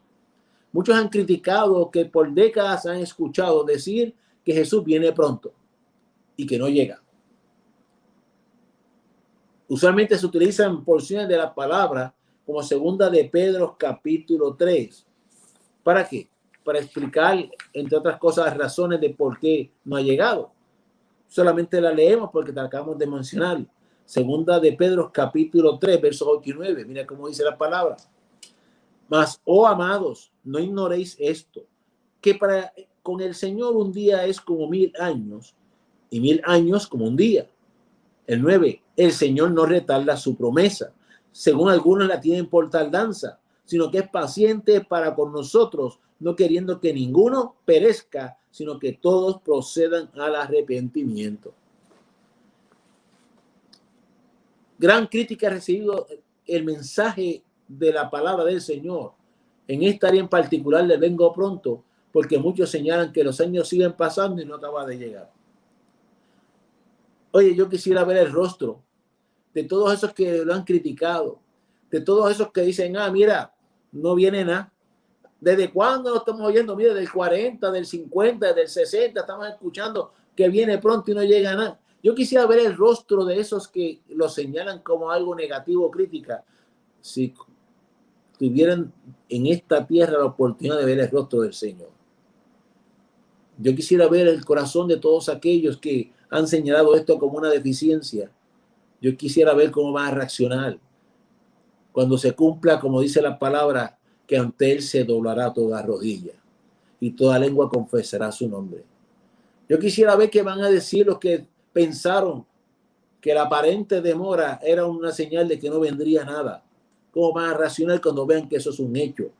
Speaker 1: Muchos han criticado que por décadas han escuchado decir que Jesús viene pronto y que no llega. Usualmente se utilizan porciones de la palabra como segunda de Pedro capítulo 3. ¿Para qué? Para explicar, entre otras cosas, las razones de por qué no ha llegado. Solamente la leemos porque te acabamos de mencionar. Segunda de Pedro capítulo 3, versos 8 y 9. Mira cómo dice la palabra. Mas, oh amados, no ignoréis esto, que con el Señor un día es como 1000 años y 1000 años como un día. El 9, el Señor no retarda su promesa, según algunos la tienen por tardanza, sino que es paciente para con nosotros, no queriendo que ninguno perezca, sino que todos procedan al arrepentimiento. Gran crítica ha recibido el mensaje de la palabra del Señor. En esta área en particular le vengo pronto, porque muchos señalan que los años siguen pasando y no acaba de llegar. Oye, yo quisiera ver el rostro de todos esos que lo han criticado, de todos esos que dicen, mira, no viene nada. ¿Desde cuándo lo estamos oyendo? Mira, del 40, del 50, del 60, estamos escuchando que viene pronto y no llega nada. Yo quisiera ver el rostro de esos que lo señalan como algo negativo o crítica. Si tuvieran en esta tierra la oportunidad de ver el rostro del Señor. Yo quisiera ver el corazón de todos aquellos que han señalado esto como una deficiencia. Yo quisiera ver cómo van a reaccionar cuando se cumpla, como dice la palabra, que ante él se doblará toda rodilla y toda lengua confesará su nombre. Yo quisiera ver qué van a decir los que pensaron que la aparente demora era una señal de que no vendría nada. ¿Cómo van a reaccionar cuando vean que eso es un hecho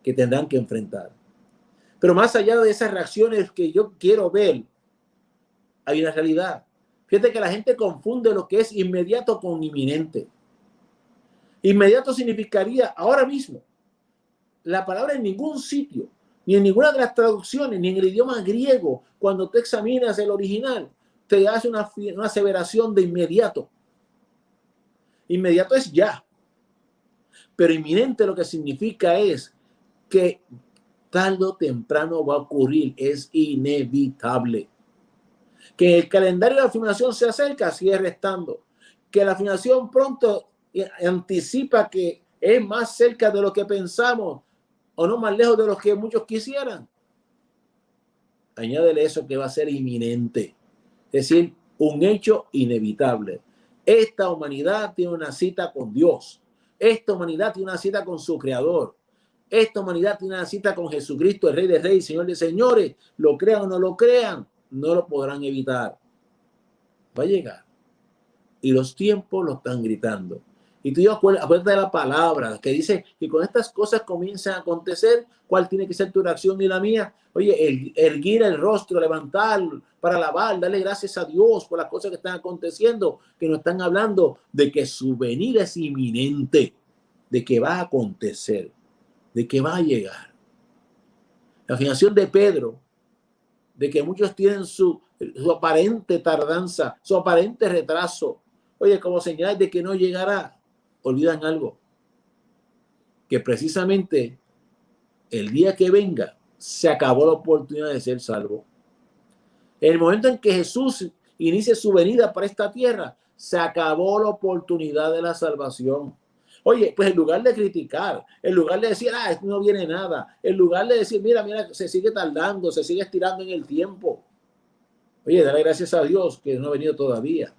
Speaker 1: que tendrán que enfrentar? Pero más allá de esas reacciones que yo quiero ver, hay una realidad. Fíjate que la gente confunde lo que es inmediato con inminente. Inmediato significaría ahora mismo. La palabra en ningún sitio, ni en ninguna de las traducciones, ni en el idioma griego, cuando tú examinas el original, te hace una aseveración de inmediato. Inmediato es ya. Pero inminente lo que significa es que tarde o temprano va a ocurrir, es inevitable. Que el calendario de la afirmación se acerca, sigue restando. Que la afirmación pronto anticipa que es más cerca de lo que pensamos o no más lejos de lo que muchos quisieran. Añádele eso que va a ser inminente, es decir, un hecho inevitable. Esta humanidad tiene una cita con Dios. Esta humanidad tiene una cita con su Creador. Esta humanidad tiene una cita con Jesucristo, el Rey de Reyes, Señor de Señores. Lo crean o no lo crean, no lo podrán evitar. Va a llegar. Y los tiempos lo están gritando. Y tú acuérdate de la palabra que dice que con estas cosas comienzan a acontecer, ¿cuál tiene que ser tu reacción y la mía? Oye, erguir el rostro, levantar para alabar, darle gracias a Dios por las cosas que están aconteciendo, que nos están hablando de que su venida es inminente, de que va a acontecer, de que va a llegar. La afirmación de Pedro, de que muchos tienen su aparente tardanza, su aparente retraso, oye, como señal de que no llegará, olvidan algo, que precisamente el día que venga se acabó la oportunidad de ser salvo. En el momento en que Jesús inicie su venida para esta tierra, se acabó la oportunidad de la salvación. Oye, pues en lugar de criticar, en lugar de decir, no viene nada, en lugar de decir, mira, se sigue tardando, se sigue estirando en el tiempo. Oye, dale gracias a Dios que no ha venido todavía.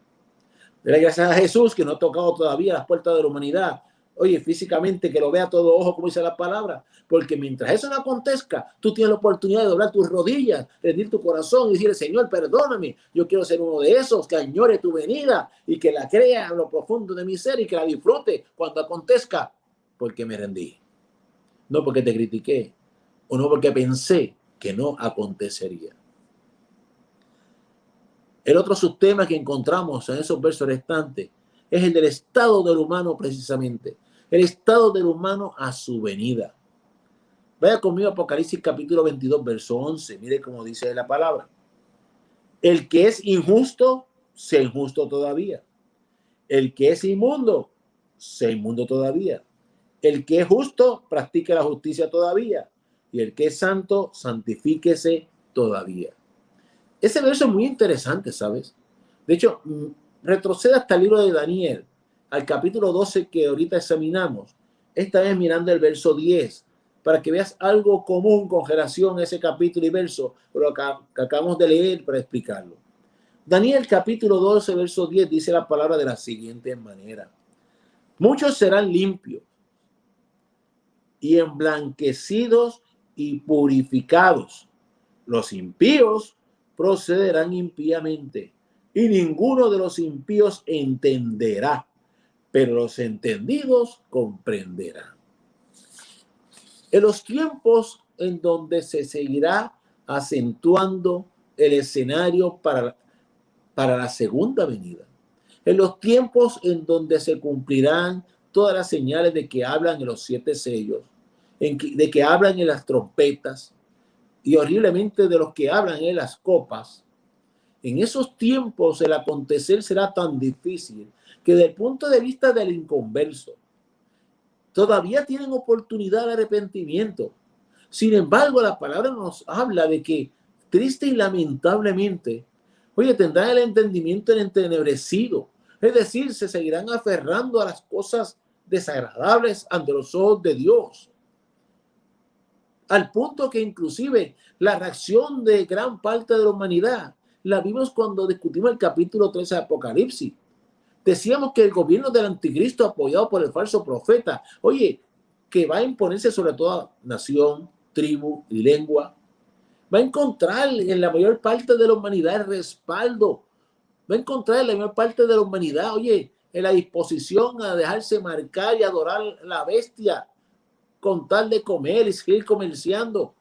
Speaker 1: Dale gracias a Jesús que no ha tocado todavía las puertas de la humanidad. Oye, físicamente que lo vea todo ojo, como dice la palabra. Porque mientras eso no acontezca, tú tienes la oportunidad de doblar tus rodillas, rendir tu corazón y decirle, Señor, perdóname. Yo quiero ser uno de esos que añore tu venida y que la crea en lo profundo de mi ser y que la disfrute cuando acontezca. Porque me rendí. No porque te critiqué o no porque pensé que no acontecería. El otro subtema que encontramos en esos versos restantes es el del estado del humano precisamente. El estado del humano a su venida. Vaya conmigo a Apocalipsis capítulo 22, verso 11. Mire cómo dice la palabra. El que es injusto, sea injusto todavía. El que es inmundo, sea inmundo todavía. El que es justo, practique la justicia todavía. Y el que es santo, santifíquese todavía. Ese verso es muy interesante, ¿sabes? De hecho, retrocede hasta el libro de Daniel, al capítulo 12 que ahorita examinamos. Esta vez mirando el verso 10, para que veas algo común con relación a ese capítulo y verso, pero que acabamos de leer para explicarlo. Daniel capítulo 12, verso 10 dice la palabra de la siguiente manera. Muchos serán limpios y emblanquecidos y purificados. Los impíos procederán impíamente y ninguno de los impíos entenderá, pero los entendidos comprenderán. En los tiempos en donde se seguirá acentuando el escenario para la segunda venida, en los tiempos en donde se cumplirán todas las señales de que hablan en los 7 sellos, de que hablan en las trompetas y horriblemente de los que hablan en las copas, en esos tiempos el acontecer será tan difícil que desde el punto de vista del inconverso, todavía tienen oportunidad de arrepentimiento. Sin embargo, la palabra nos habla de que triste y lamentablemente, oye, tendrán el entendimiento entenebrecido. Es decir, se seguirán aferrando a las cosas desagradables ante los ojos de Dios. Al punto que inclusive la reacción de gran parte de la humanidad la vimos cuando discutimos el capítulo 13 de Apocalipsis. Decíamos que el gobierno del anticristo apoyado por el falso profeta, oye, que va a imponerse sobre toda nación, tribu y lengua, va a encontrar en la mayor parte de la humanidad el respaldo, va a encontrar en la mayor parte de la humanidad, oye, en la disposición a dejarse marcar y adorar la bestia, con tal de comer y seguir comerciando,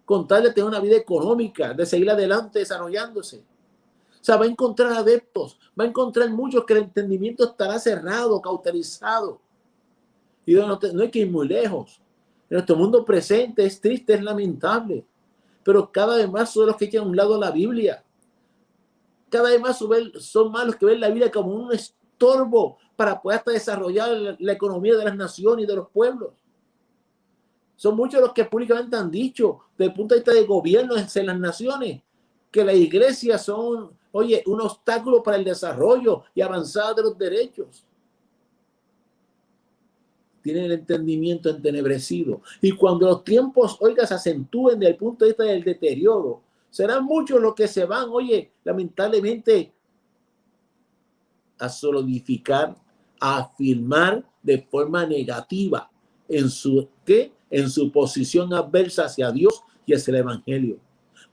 Speaker 1: con tal de tener una vida económica, de seguir adelante desarrollándose. O sea, va a encontrar adeptos, va a encontrar muchos que el entendimiento estará cerrado, cauterizado. Y no hay que ir muy lejos. En nuestro mundo presente es triste, es lamentable. Pero cada vez más son los que echan a un lado la Biblia. Cada vez más son más los que ven la Biblia como un estorbo para poder hasta desarrollar la economía de las naciones y de los pueblos. Son muchos los que públicamente han dicho, desde el punto de vista de gobierno en las naciones, que las iglesias son, oye, un obstáculo para el desarrollo y avanzada de los derechos. Tienen el entendimiento entenebrecido. Y cuando los tiempos, oiga, se acentúen desde el punto de vista del deterioro, serán muchos los que se van, oye, lamentablemente, a solidificar, a afirmar de forma negativa en su posición adversa hacia Dios y hacia el Evangelio.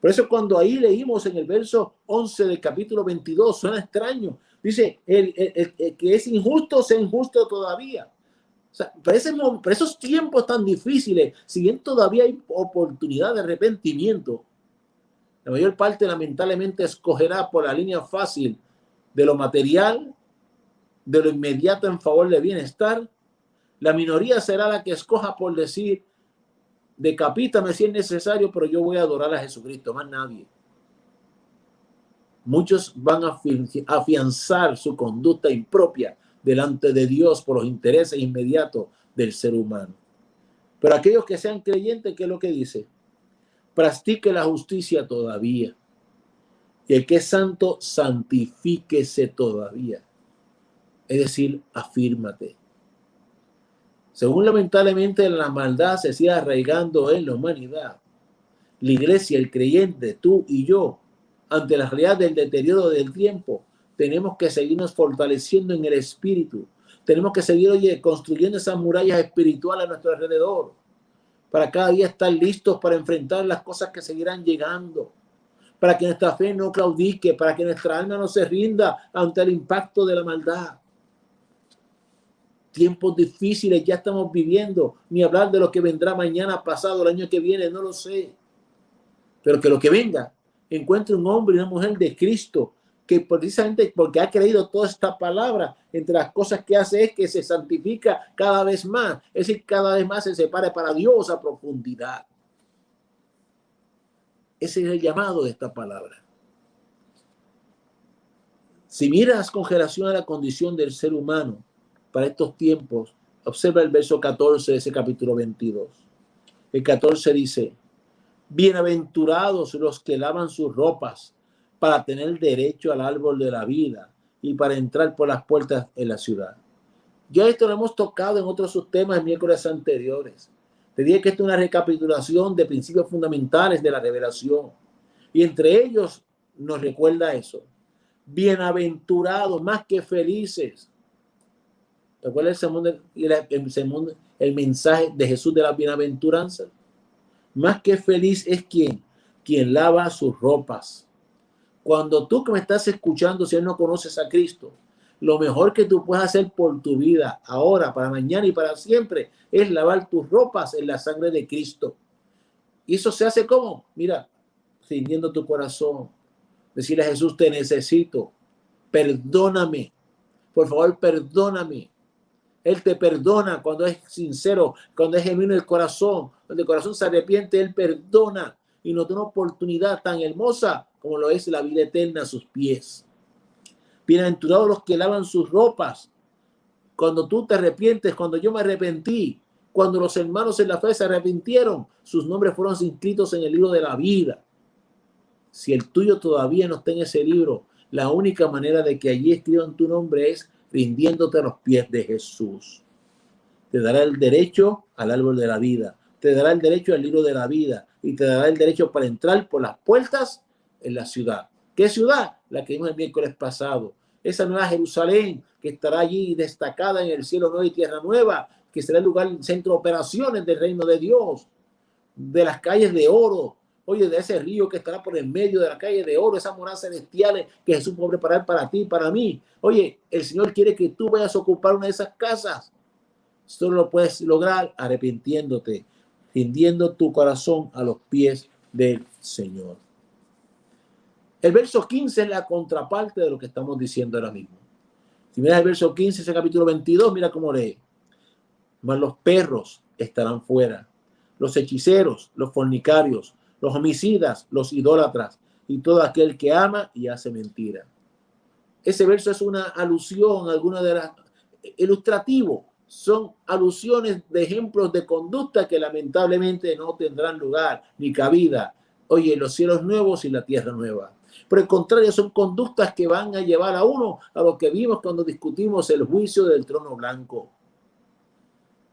Speaker 1: Por eso cuando ahí leímos en el verso 11 del capítulo 22, suena extraño. Dice, el que es injusto, sea injusto todavía. O sea, para esos tiempos tan difíciles, si bien todavía hay oportunidad de arrepentimiento, la mayor parte lamentablemente escogerá por la línea fácil de lo material, de lo inmediato en favor del bienestar. La minoría será la que escoja por decir, decapítame si es necesario, pero yo voy a adorar a Jesucristo, más nadie. Muchos van a afianzar su conducta impropia delante de Dios por los intereses inmediatos del ser humano. Pero aquellos que sean creyentes, ¿qué es lo que dice? Practique la justicia todavía. Y el que es santo, santifíquese todavía. Es decir, afírmate. Según lamentablemente la maldad se sigue arraigando en la humanidad, la iglesia, el creyente, tú y yo, ante la realidad del deterioro del tiempo, tenemos que seguirnos fortaleciendo en el espíritu. Tenemos que seguir, oye, construyendo esas murallas espirituales a nuestro alrededor, para cada día estar listos para enfrentar las cosas que seguirán llegando, para que nuestra fe no claudique, para que nuestra alma no se rinda ante el impacto de la maldad. Tiempos difíciles ya estamos viviendo, ni hablar de lo que vendrá mañana, pasado, el año que viene, no lo sé. Pero que lo que venga, encuentre un hombre y una mujer de Cristo, que precisamente porque ha creído toda esta palabra, entre las cosas que hace es que se santifica cada vez más, es decir, cada vez más se separa para Dios a profundidad. Ese es el llamado de esta palabra. Si miras con relación a la condición del ser humano, para estos tiempos. Observa el verso 14 de ese capítulo 22. El 14 dice: bienaventurados los que lavan sus ropas para tener derecho al árbol de la vida y para entrar por las puertas en la ciudad. Ya esto lo hemos tocado en otros subtemas en miércoles anteriores. Te dije que esto es una recapitulación de principios fundamentales de la revelación. Y entre ellos nos recuerda eso. Bienaventurados, más que felices. ¿Recuerda el mensaje de Jesús de la bienaventuranza? Más que feliz es quien lava sus ropas. Cuando tú que me estás escuchando, si no conoces a Cristo, lo mejor que tú puedes hacer por tu vida, ahora, para mañana y para siempre, es lavar tus ropas en la sangre de Cristo. Y eso se hace ¿cómo? Mira, rindiendo tu corazón, decirle a Jesús: te necesito, perdóname, por favor, perdóname. Él te perdona cuando es sincero, cuando es genuino el corazón, cuando el corazón se arrepiente, Él perdona y nos da una oportunidad tan hermosa como lo es la vida eterna a sus pies. Bienaventurados los que lavan sus ropas. Cuando tú te arrepientes, cuando yo me arrepentí, cuando los hermanos en la fe se arrepintieron, sus nombres fueron inscritos en el libro de la vida. Si el tuyo todavía no está en ese libro, la única manera de que allí escriban tu nombre es rindiéndote a los pies de Jesús. Te dará el derecho al árbol de la vida, te dará el derecho al libro de la vida y te dará el derecho para entrar por las puertas en la ciudad. ¿Qué ciudad? La que vimos el miércoles pasado. Esa nueva Jerusalén que estará allí destacada en el cielo nuevo y tierra nueva, que será el lugar, el centro de operaciones del reino de Dios, de las calles de oro. Oye, de ese río que estará por el medio de la calle de oro, esas moradas celestiales que Jesús puede preparar para ti y para mí. Oye, el Señor quiere que tú vayas a ocupar una de esas casas. Solo lo puedes lograr arrepintiéndote, rindiendo tu corazón a los pies del Señor. El verso 15 es la contraparte de lo que estamos diciendo ahora mismo. Si miras el verso 15, ese capítulo 22, mira cómo lee. Mas los perros estarán fuera, los hechiceros, los fornicarios, los homicidas, los idólatras y todo aquel que ama y hace mentira. Ese verso es una alusión a alguna de las ilustrativo. Son alusiones de ejemplos de conducta que lamentablemente no tendrán lugar ni cabida. Oye, los cielos nuevos y la tierra nueva. Por el contrario, son conductas que van a llevar a uno a lo que vimos cuando discutimos el juicio del trono blanco.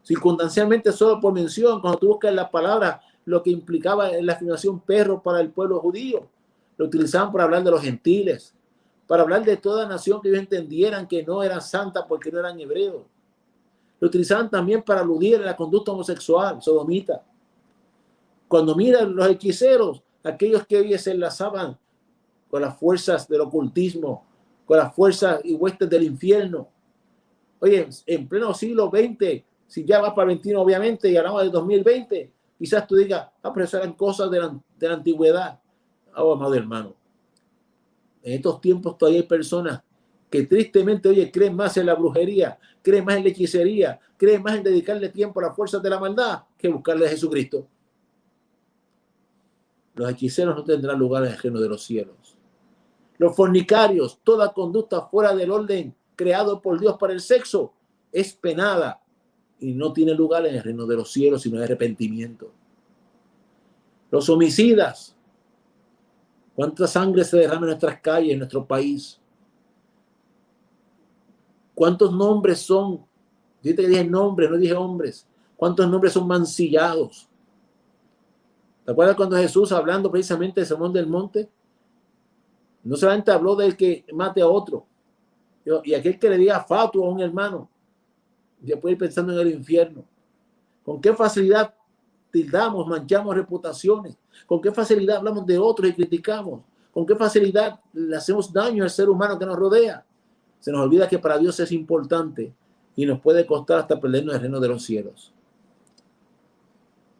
Speaker 1: Circunstancialmente, solo por mención, cuando tú buscas la palabra, lo que implicaba en la afirmación perro para el pueblo judío, lo utilizaban para hablar de los gentiles, para hablar de toda nación que ellos entendieran que no era santa porque no eran hebreos. Lo utilizaban también para aludir a la conducta homosexual, sodomita. Cuando miran los hechiceros, aquellos que hoy se enlazaban con las fuerzas del ocultismo, con las fuerzas y huestes del infierno. Oye, en pleno siglo XX, si ya va para el XXI, obviamente, y hablamos del 2020, quizás tú digas: pero eso eran cosas de la antigüedad. Amado hermano, en estos tiempos todavía hay personas que tristemente, oye, creen más en la brujería, creen más en la hechicería, creen más en dedicarle tiempo a las fuerzas de la maldad que buscarle a Jesucristo. Los hechiceros no tendrán lugar en el reino de los cielos. Los fornicarios, toda conducta fuera del orden creado por Dios para el sexo, es penada y no tiene lugar en el reino de los cielos, sino de arrepentimiento. Los homicidas, cuánta sangre se derrama en nuestras calles, en nuestro país. ¿Cuántos nombres son? Yo te dije nombres, no dije hombres. ¿Cuántos nombres son mancillados? ¿Te acuerdas cuando Jesús, hablando precisamente del Sermón del Monte, no solamente habló del que mate a otro, y aquel que le diga fatuo a un hermano, ya puede ir pensando en el infierno? ¿Con qué facilidad tildamos, manchamos reputaciones? ¿Con qué facilidad hablamos de otros y criticamos? ¿Con qué facilidad le hacemos daño al ser humano que nos rodea? Se nos olvida que para Dios es importante y nos puede costar hasta perdernos el reino de los cielos.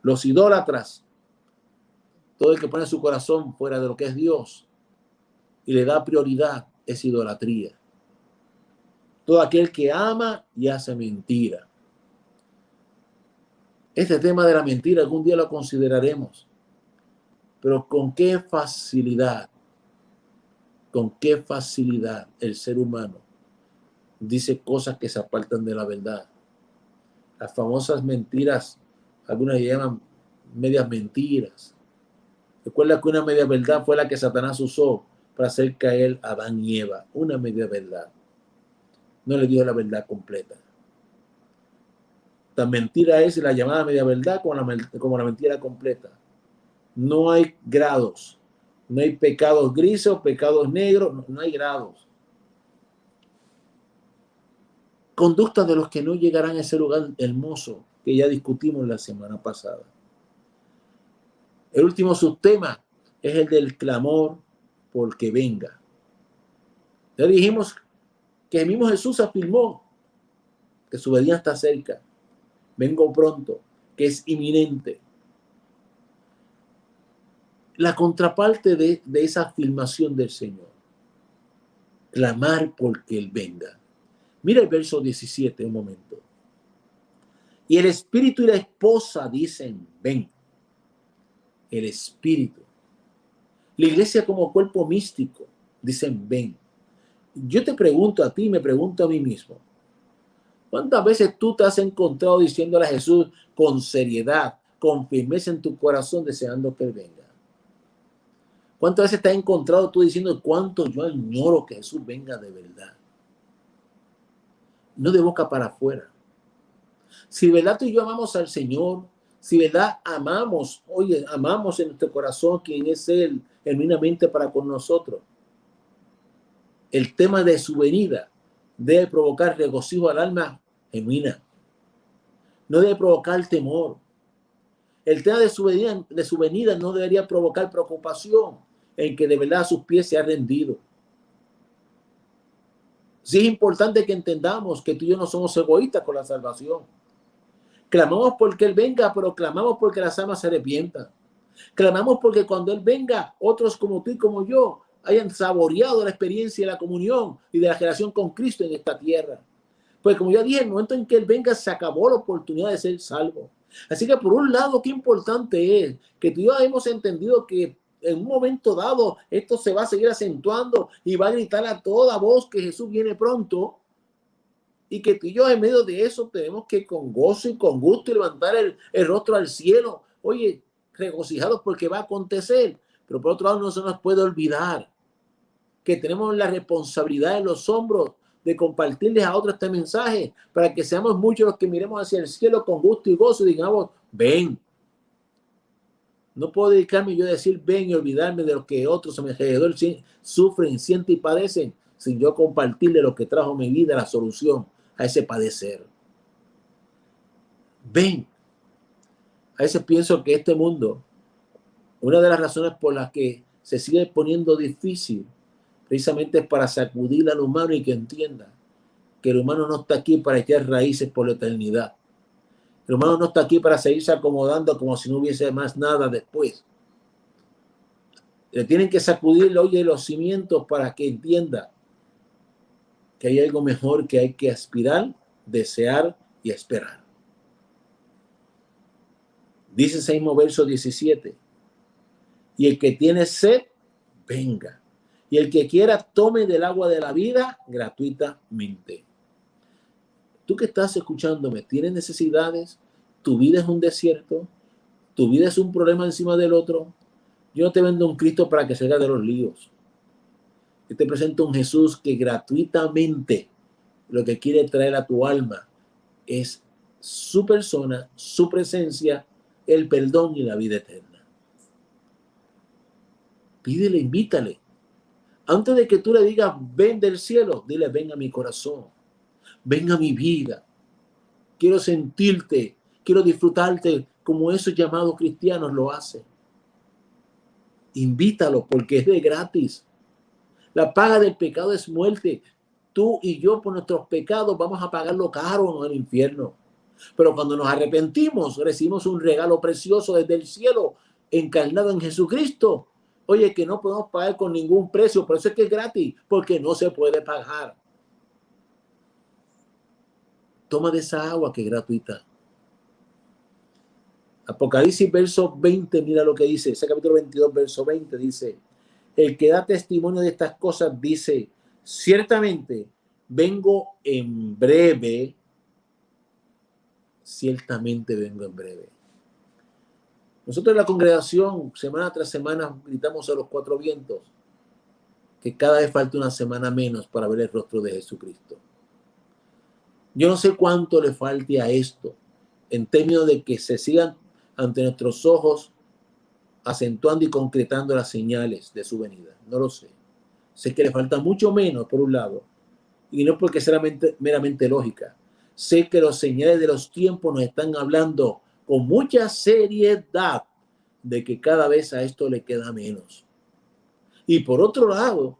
Speaker 1: Los idólatras, todo el que pone su corazón fuera de lo que es Dios y le da prioridad, es idolatría. Todo aquel que ama y hace mentira. Este tema de la mentira algún día lo consideraremos, pero con qué facilidad el ser humano dice cosas que se apartan de la verdad. Las famosas mentiras, algunas le llaman medias mentiras. Recuerda que una media verdad fue la que Satanás usó para hacer caer a Adán y Eva. Una media verdad. No le dio la verdad completa. Tan mentira es la llamada media verdad como la mentira completa. No hay grados. No hay pecados grises o pecados negros. No hay grados. Conducta de los que no llegarán a ese lugar hermoso que ya discutimos la semana pasada. El último subtema es el del clamor porque venga. Ya dijimos que el mismo Jesús afirmó que su venida está cerca. Vengo pronto, que es inminente. La contraparte de esa afirmación del Señor. Clamar porque Él venga. Mira el verso 17 un momento. Y el espíritu y la esposa dicen, ven. El espíritu. La iglesia como cuerpo místico dicen, ven. Yo te pregunto a ti, me pregunto a mí mismo. ¿Cuántas veces tú te has encontrado diciéndole a Jesús con seriedad, con firmeza en tu corazón, deseando que Él venga? ¿Cuántas veces te has encontrado tú diciendo cuánto yo añoro que Jesús venga de verdad? No de boca para afuera. Si de verdad tú y yo amamos al Señor, si de verdad amamos, oye, amamos en nuestro corazón quien es Él, genuinamente para con nosotros, el tema de su venida debe provocar regocijo al alma genuina. No debe provocar temor. El tema de su venida no debería provocar preocupación en que de verdad a sus pies se ha rendido. Sí es importante que entendamos que tú y yo no somos egoístas con la salvación. Clamamos porque Él venga, pero clamamos porque las almas se arrepientan. Clamamos porque cuando Él venga, otros como tú y como yo hayan saboreado la experiencia de la comunión y de la relación con Cristo en esta tierra. Pues como ya dije, en el momento en que Él venga, se acabó la oportunidad de ser salvo. Así que por un lado, qué importante es que tú y yo hemos entendido que en un momento dado esto se va a seguir acentuando y va a gritar a toda voz que Jesús viene pronto, y que tú y yo en medio de eso tenemos que con gozo y con gusto levantar el rostro al cielo, oye, regocijados porque va a acontecer. Pero por otro lado no se nos puede olvidar que tenemos la responsabilidad en los hombros de compartirles a otros este mensaje para que seamos muchos los que miremos hacia el cielo con gusto y gozo y digamos, ven. No puedo dedicarme yo a decir ven y olvidarme de lo que otros a mi alrededor sufren, sienten y padecen sin yo compartirle lo que trajo mi vida, la solución a ese padecer. Ven. A veces pienso que este mundo, una de las razones por las que se sigue poniendo difícil, precisamente es para sacudir al humano y que entienda que el humano no está aquí para echar raíces por la eternidad. El humano no está aquí para seguirse acomodando como si no hubiese más nada después. Le tienen que sacudir, oye, los cimientos para que entienda que hay algo mejor que hay que aspirar, desear y esperar. Dice ese mismo verso 17. Y el que tiene sed, venga. Y el que quiera, tome del agua de la vida gratuitamente. Tú que estás escuchándome, ¿tienes necesidades? ¿Tu vida es un desierto? ¿Tu vida es un problema encima del otro? Yo no te vendo un Cristo para que salga de los líos. Yo te presento un Jesús que gratuitamente lo que quiere traer a tu alma es su persona, su presencia, el perdón y la vida eterna. Pídele, invítale. Antes de que tú le digas, ven del cielo, dile, ven a mi corazón, ven a mi vida. Quiero sentirte, quiero disfrutarte como esos llamados cristianos lo hacen. Invítalo porque es de gratis. La paga del pecado es muerte. Tú y yo por nuestros pecados vamos a pagarlo caro en el infierno. Pero cuando nos arrepentimos, recibimos un regalo precioso desde el cielo, encarnado en Jesucristo. Oye, que no podemos pagar con ningún precio, por eso es que es gratis, porque no se puede pagar. Toma de esa agua que es gratuita. Apocalipsis verso 20, mira lo que dice, ese capítulo 22, verso 20 dice, el que da testimonio de estas cosas dice, ciertamente vengo en breve, ciertamente vengo en breve. Nosotros en la congregación, semana tras semana, gritamos a los cuatro vientos que cada vez falta una semana menos para ver el rostro de Jesucristo. Yo no sé cuánto le falte a esto, en términos de que se sigan ante nuestros ojos acentuando y concretando las señales de su venida. No lo sé. Sé que le falta mucho menos, por un lado, y no porque sea meramente lógica. Sé que los señales de los tiempos nos están hablando con mucha seriedad de que cada vez a esto le queda menos. Y por otro lado,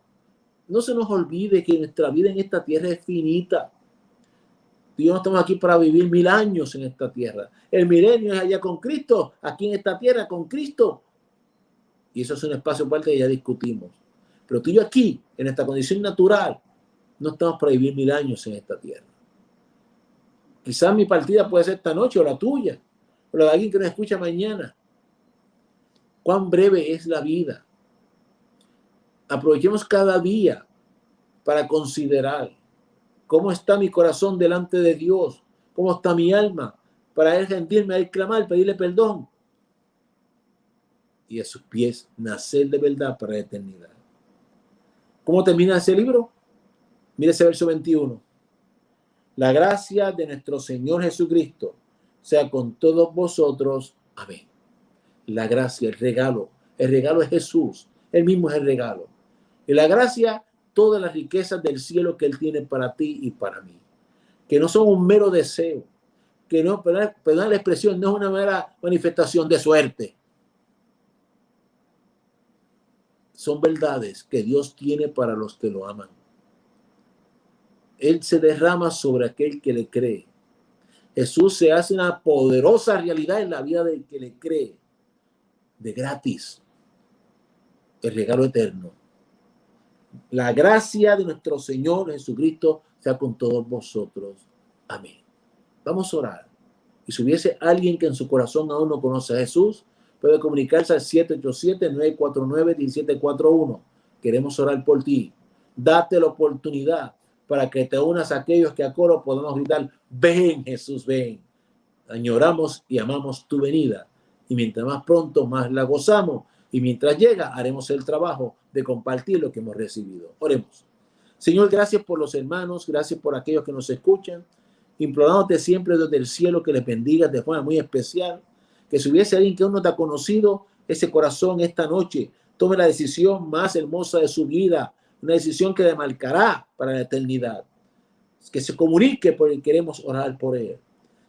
Speaker 1: no se nos olvide que nuestra vida en esta tierra es finita. Tú y yo no estamos aquí para vivir 1000 años en esta tierra. El milenio es allá con Cristo, aquí en esta tierra con Cristo. Y eso es un espacio aparte que ya discutimos. Pero tú y yo aquí, en esta condición natural, no estamos para vivir 1000 años en esta tierra. Quizás mi partida puede ser esta noche o la tuya, o la de alguien que nos escucha mañana. Cuán breve es la vida. Aprovechemos cada día para considerar cómo está mi corazón delante de Dios, cómo está mi alma, para él rendirme, a él clamar, pedirle perdón. Y a sus pies nacer de verdad para la eternidad. ¿Cómo termina ese libro? Mire ese verso 21. La gracia de nuestro Señor Jesucristo sea con todos vosotros. Amén. La gracia, el regalo es Jesús. Él mismo es el regalo. Y la gracia, todas las riquezas del cielo que Él tiene para ti y para mí. Que no son un mero deseo. Que no, perdón la expresión, no es una mera manifestación de suerte. Son verdades que Dios tiene para los que lo aman. Él se derrama sobre aquel que le cree. Jesús se hace una poderosa realidad en la vida del que le cree. De gratis. El regalo eterno. La gracia de nuestro Señor Jesucristo sea con todos vosotros. Amén. Vamos a orar. Y si hubiese alguien que en su corazón aún no conoce a Jesús, puede comunicarse al 787-949-1741. Queremos orar por ti. Date la oportunidad para que te unas a aquellos que a coro podamos gritar: ven Jesús, ven. Añoramos y amamos tu venida. Y mientras más pronto, más la gozamos. Y mientras llega, haremos el trabajo de compartir lo que hemos recibido. Oremos. Señor, gracias por los hermanos, gracias por aquellos que nos escuchan, implorándote siempre desde el cielo que les bendigas de forma muy especial, que si hubiese alguien que aún no te ha conocido, ese corazón esta noche tome la decisión más hermosa de su vida, una decisión que le marcará para la eternidad, que se comunique porque queremos orar por él.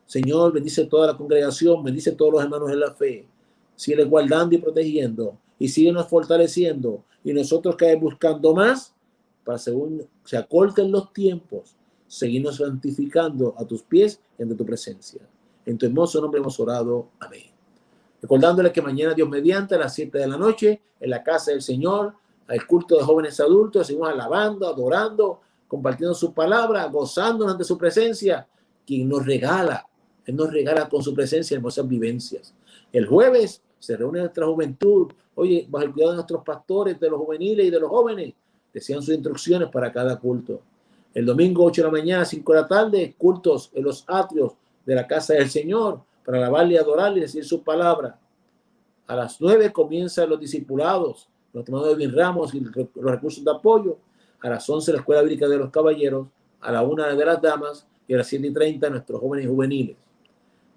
Speaker 1: Señor, bendice toda la congregación, bendice a todos los hermanos en la fe, sigue guardando y protegiendo, y síguenos fortaleciendo, y nosotros que buscando más, para según se acorten los tiempos, seguirnos santificando a tus pies entre tu presencia. En tu hermoso nombre hemos orado. Amén. Recordándole que mañana, Dios mediante, a las 7 de la noche, en la casa del Señor, al culto de jóvenes adultos, seguimos alabando, adorando, compartiendo su palabra, gozándonos ante su presencia, quien nos regala. Él nos regala con su presencia hermosas vivencias. El jueves se reúne nuestra juventud, oye, bajo el cuidado de nuestros pastores, de los juveniles y de los jóvenes, decían sus instrucciones para cada culto. El domingo, 8 de la mañana, 5 de la tarde, cultos en los atrios de la casa del Señor, para alabarle, adorarle y decir su palabra. A las 9 comienzan los discipulados, los tomados de Bien Ramos y los recursos de apoyo. A las 11 la Escuela Bíblica de los Caballeros, a la 1 de las Damas y a las 7:30 nuestros jóvenes y juveniles.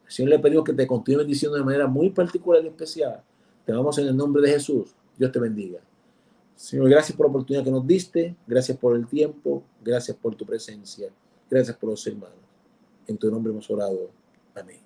Speaker 1: Al Señor le pedimos que te continúe bendiciendo de manera muy particular y especial. Te damos en el nombre de Jesús. Dios te bendiga. Señor, gracias por la oportunidad que nos diste. Gracias por el tiempo. Gracias por tu presencia. Gracias por los hermanos. En tu nombre hemos orado. Amén.